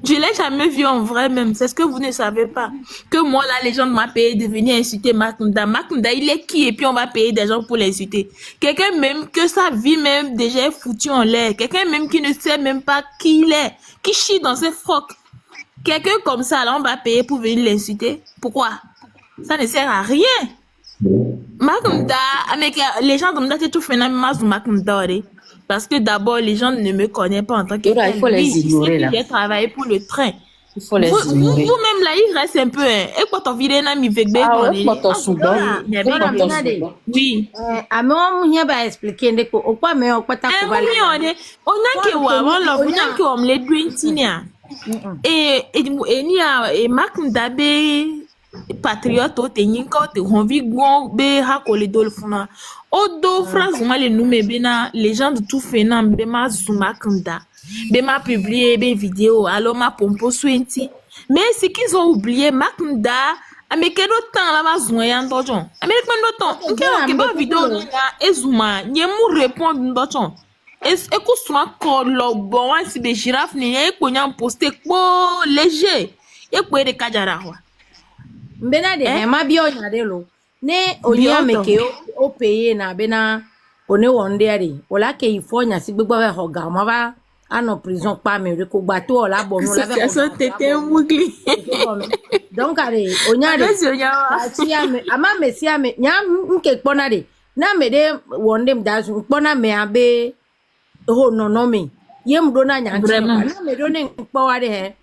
Je l'ai jamais vue en vrai même. C'est ce que vous ne savez pas. Que moi, la légende m'a payé de venir insulter Makunda. Makunda, il est qui? Et puis on va payer des gens pour l'insulter. Quelqu'un même que sa vie même déjà est foutue en l'air. Quelqu'un même qui ne sait même pas qui il est. Qui chie dans ses frocs. Quelqu'un comme ça, là, on va payer pour venir l'insulter. Pourquoi? Ça ne sert à rien. Makunda, avec les gens comme ça, c'est tout phénomène de Makunda. Parce que d'abord, les gens ne me connaissent pas en tant que. Il faut les ignorer là. J'ai travaillé pour le train. Il faut les ignorer. Vous-même là, il reste un peu. Et quand on vit dans mi vegbe, oui. À moi, on va expliquer des quoi, quoi, mais on peut t'accompagner. On a que on a que on les doit et ni a Makunda be patriote te nyinka te honvi gwan be hakole dol funa odo France ma le nume be na légende tout fenam be ma zuma kanda be ma publier be vidéo alors ma pompo swenti mais ce qu'ils ont oublié Makunda ameke do temps la ma zuma ya ndojon ameke do temps nke ba vidéo na ezuma nyemu répondre ndojon et ko suma ko lo bon wa si be girafe ni e ko nyam poster ko léger e ko de kajara wa mbena de ma bi onya de lo ne onya meke o payer na be na one wonde ari ola ke ifo nya si gbegbo we hoga ma ba ano prison pa me ko gba to ola bonu la be so tete mugli donc are onya de si ame ama me si ame nya nke kpona de na me de wonde mda su kpona me abe ho no me yem do na nya na me do ne kpowa de he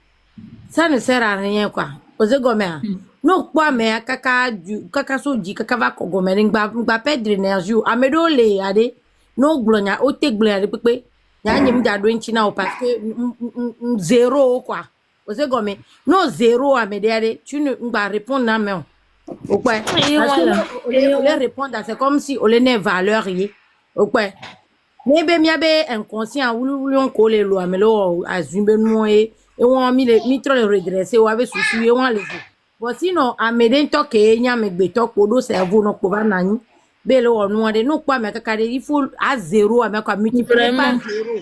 ça ne sert à rien quoi oze gomea no kwa me kaka so di kaka va ko gomea ngba perdre énergie amedo le ade no glonya o te glonya de pepe nya nyim da do nchi na o parce que zéro quoi oze gomea no zéro amede ade tu ne ngba répondre na me o quoi parce que les répondre c'est comme si on les valeur yi o quoi Maybe mi abe inconscient wulu on ko le lo amelo azumbe no e won mi tro le redresser o abe susu e won le fo but sinon amede to ke nya me gbe to ko do cerveau no ko ba nani be le wonu de no pa me kaka de il faut à zéro ame ko multiplier par zéro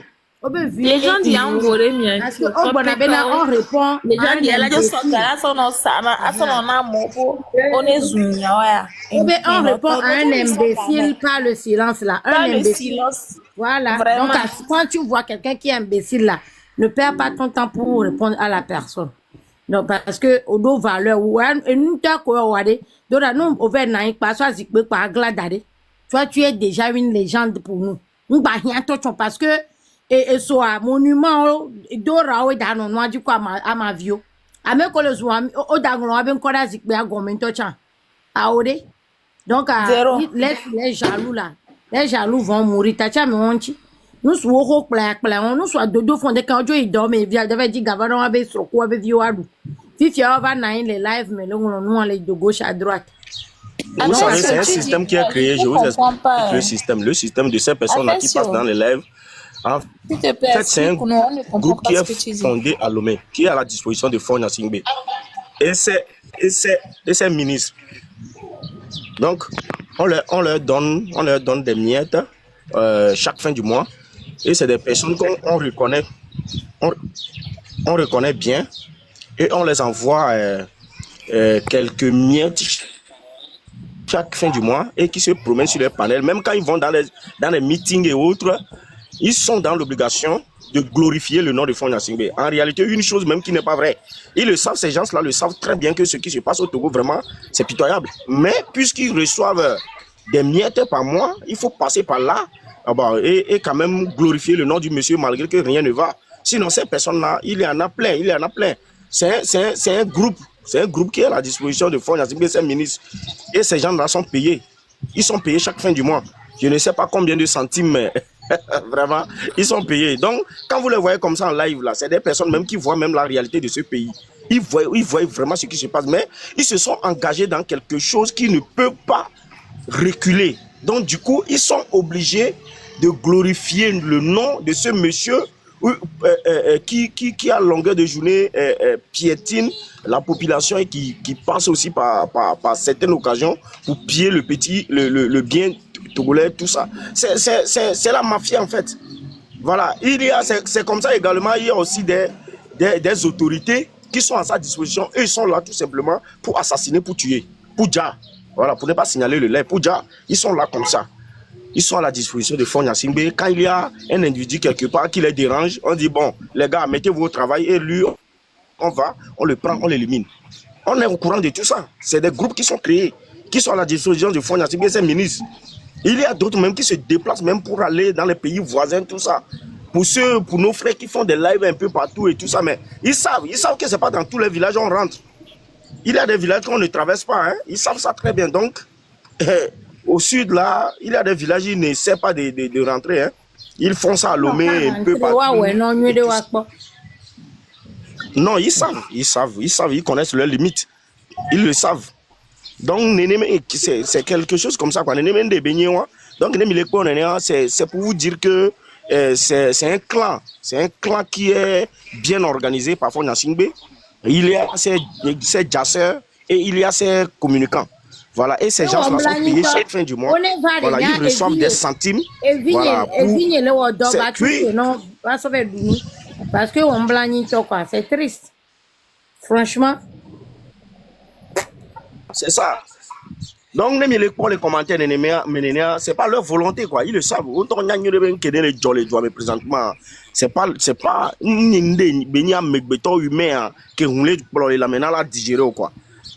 les gens disent en gore mi parce que on bona be na on répond les gens disent la just ça son no sama aso na mo on est zunya wa on répond à un imbécile par le silence là un imbécile voilà. Vraiment. Donc, quand tu vois quelqu'un qui est imbécile là, ne perds pas ton temps pour répondre à la personne. Donc, parce que, au dos valeur, ou nous t'as quoi, ou allez, donc, nous, au vers naïk, pas soit zikbe, pas gladade. Toi, tu es déjà une légende pour nous. Nous, bah, rien, toi, parce que, et soit, monument, d'ora, ou d'un noir, du quoi, à ma vie. À me coller, au d'un noir, ben, quoi, zikbe, à gomme, toi, tiens. À ode. Donc, laisse les jaloux là. Les jaloux vont mourir. Tacha me honte. nous sommes nous sommes dodo fond de quand il dorme et vient devait dire gavano avec sur quoi avec vioadu fifi va nain les live mais là nous on les de gauche à droite. Vous savez, c'est un système qui est créé, je vous explique le système de ces personnes-là qui passent dans les lives. En fait, c'est un groupe qui est fondé à Lomé, qui est à la disposition de Fonds Nyasingbe. Et c'est ministre. Donc, on leur donne des miettes chaque fin du mois. Et c'est des personnes qu'on reconnaît, on reconnaît bien. Et on les envoie quelques miettes chaque fin du mois et qui se promènent sur les panels. Même quand ils vont dans les meetings et autres, ils sont dans l'obligation de glorifier le nom de Fonds Nyasingbe. En réalité, une chose même qui n'est pas vraie. Ils le savent, ces gens-là le savent très bien que ce qui se passe au Togo, vraiment, c'est pitoyable. Mais puisqu'ils reçoivent des miettes par mois, il faut passer par là et quand même glorifier le nom du monsieur malgré que rien ne va. Sinon, ces personnes-là, il y en a plein. C'est un groupe. C'est un groupe qui est à la disposition de Fonds Nyasingbe, ces ministres. Et ces gens-là sont payés. Ils sont payés chaque fin du mois. Je ne sais pas combien de centimes, mais vraiment, ils sont payés. Donc, quand vous les voyez comme ça en live, là, c'est des personnes même qui voient même la réalité de ce pays. Ils voient vraiment ce qui se passe, mais ils se sont engagés dans quelque chose qui ne peut pas reculer. Donc, du coup, ils sont obligés de glorifier le nom de ce monsieur qui à longueur de journée piétine la population et qui passe aussi par certaines occasions pour piller le bien togolais, tout ça. C'est la mafia en fait. Voilà, c'est comme ça également, il y a aussi des autorités qui sont à sa disposition et ils sont là tout simplement pour assassiner, pour tuer, pour dire, voilà, pour ne pas signaler le lait, pour dire, ils sont là comme ça. Ils sont à la disposition de Fonds Nyasingbe. Quand il y a un individu quelque part qui les dérange, on dit, bon, les gars, mettez-vous au travail et lui, on le prend, on l'élimine. On est au courant de tout ça. C'est des groupes qui sont créés, qui sont à la disposition de Fonds Nyasingbe, ces ministres. Il y a d'autres même qui se déplacent même pour aller dans les pays voisins, tout ça. Pour nos frères qui font des lives un peu partout et tout ça, mais ils savent que c'est pas dans tous les villages on rentre. Il y a des villages qu'on ne traverse pas, hein. Ils savent ça très bien. Donc, au sud, là, il y a des villages, ils n'essaient pas de rentrer. Hein. Ils font ça à Lomé, un peu partout. Non, ils savent, ils connaissent leurs limites. Ils le savent. Donc, c'est quelque chose comme ça. Donc, c'est pour vous dire que c'est un clan. C'est un clan qui est bien organisé par Fonds Nyasingbe. Il y a ses jasseurs et il y a ses communicants. Voilà, et ces gens-là sont payés chaque fin du mois. Voilà, ils reçoivent des centimes. Voilà, parce que on blanit quoi, c'est triste. Franchement. C'est ça. Donc, pour les commentaires, c'est pas leur volonté, quoi. Ils le savent. Mais présentement, c'est pas humain qui la digérer, quoi.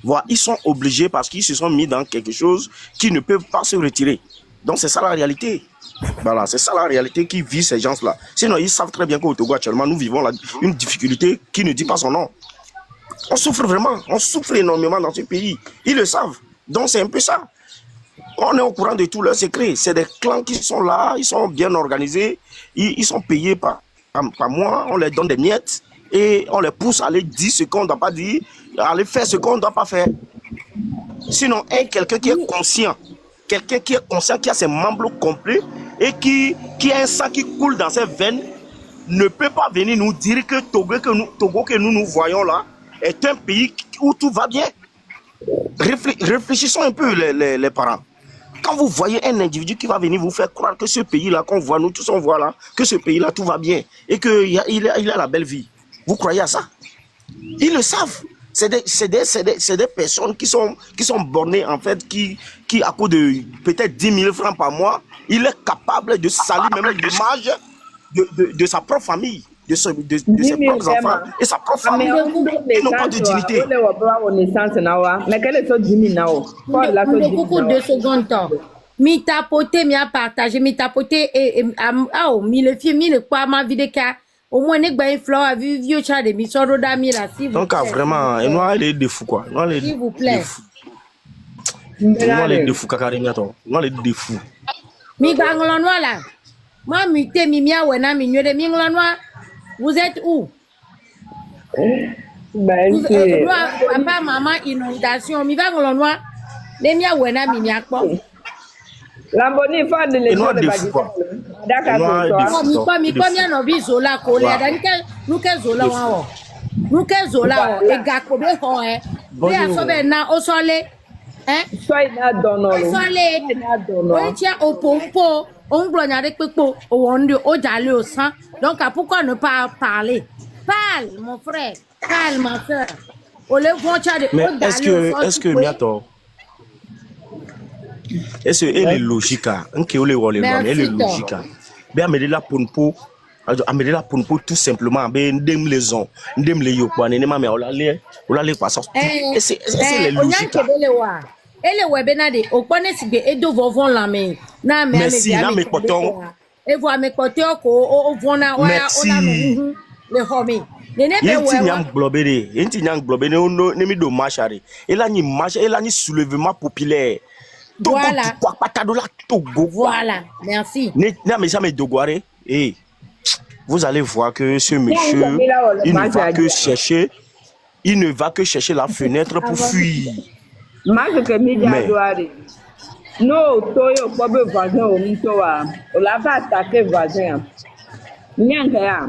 Voilà, ils sont obligés parce qu'ils se sont mis dans quelque chose qui ne peuvent pas se retirer. Donc c'est ça la réalité. Voilà, c'est ça la réalité qui vit ces gens-là. Sinon, ils savent très bien qu'au Togo actuellement, nous vivons une difficulté qui ne dit pas son nom. On souffre vraiment, on souffre énormément dans ce pays. Ils le savent. Donc c'est un peu ça. On est au courant de tous leurs secrets. C'est des clans qui sont là, ils sont bien organisés, ils sont payés par mois, on leur donne des miettes et on les pousse à aller dire ce qu'on ne doit pas dire, à aller faire ce qu'on ne doit pas faire. Sinon, quelqu'un qui est conscient, qui a ses membres complets et qui a un sang qui coule dans ses veines, ne peut pas venir nous dire que Togo que nous voyons là est un pays où tout va bien. Réfléchissons un peu les parents. Quand vous voyez un individu qui va venir vous faire croire que ce pays-là qu'on voit, nous tous on voit là, que ce pays-là tout va bien et qu'il a la belle vie, vous croyez à ça? Ils le savent. C'est des personnes qui sont bornées en fait, qui à cause de peut-être 10 000 francs par mois, il est capable de salir même l'image de sa propre famille, de ses propres enfants et sa propre famille. Ils n'ont pas de dignité. Mais quel est ce 10 000 beaucoup de secondes temps. Mi tapoté, mi a partagé, mi tapoté et mi le film, mi le quoi ma vidéo au moins n'est pas une fleur à vivre vieux chat de mi soro d'ami là si. Donc vraiment, et nous elle est de fou quoi. S'il vous plaît. Nous elle est de fou cacarimia toi. Nous elle est de fou. Mi ganglon là. Moi, muté, mimia, wena, migneux de Minglanois. Vous êtes où? Ben, c'est... Papa, maman, inondation. Mi va ngolonwa. Les mia wena, mimia, quoi. La bonne fois de l'école de Bagdad. D'accord, mi mia no bi zola ko le ada nous que zola wa o. Nous que zola o e ga ko be ho e. Bi aso be na o sole. Soy na dono. Sole na dono. O tia o pompo, on glonya de pepo, o wonde o jale o san. Donc pourquoi ne pas parler? Parle mon frère, parle ma soeur. O le vont tia de mais est-ce que Miato est-ce que elle est logique que ole wole elle est logique be amedela ponpo tout simplement be ndem les on ndem les yokwa ne ma me ola le passer c'est les logique ele webena de okpone sigbe edo vovon la me na me na me poton e vo me poton ko o vona o ya ona no le homi nene be we yenti nyang globé ne mi do marchare elani soulèvement populaire. Voilà. Voilà, merci. Vous allez voir que ce monsieur, il ne va que chercher la fenêtre pour fuir. Non, toyo bobe voisin au mitoa. On l'a pas attaqué voisin. Nyanka ya.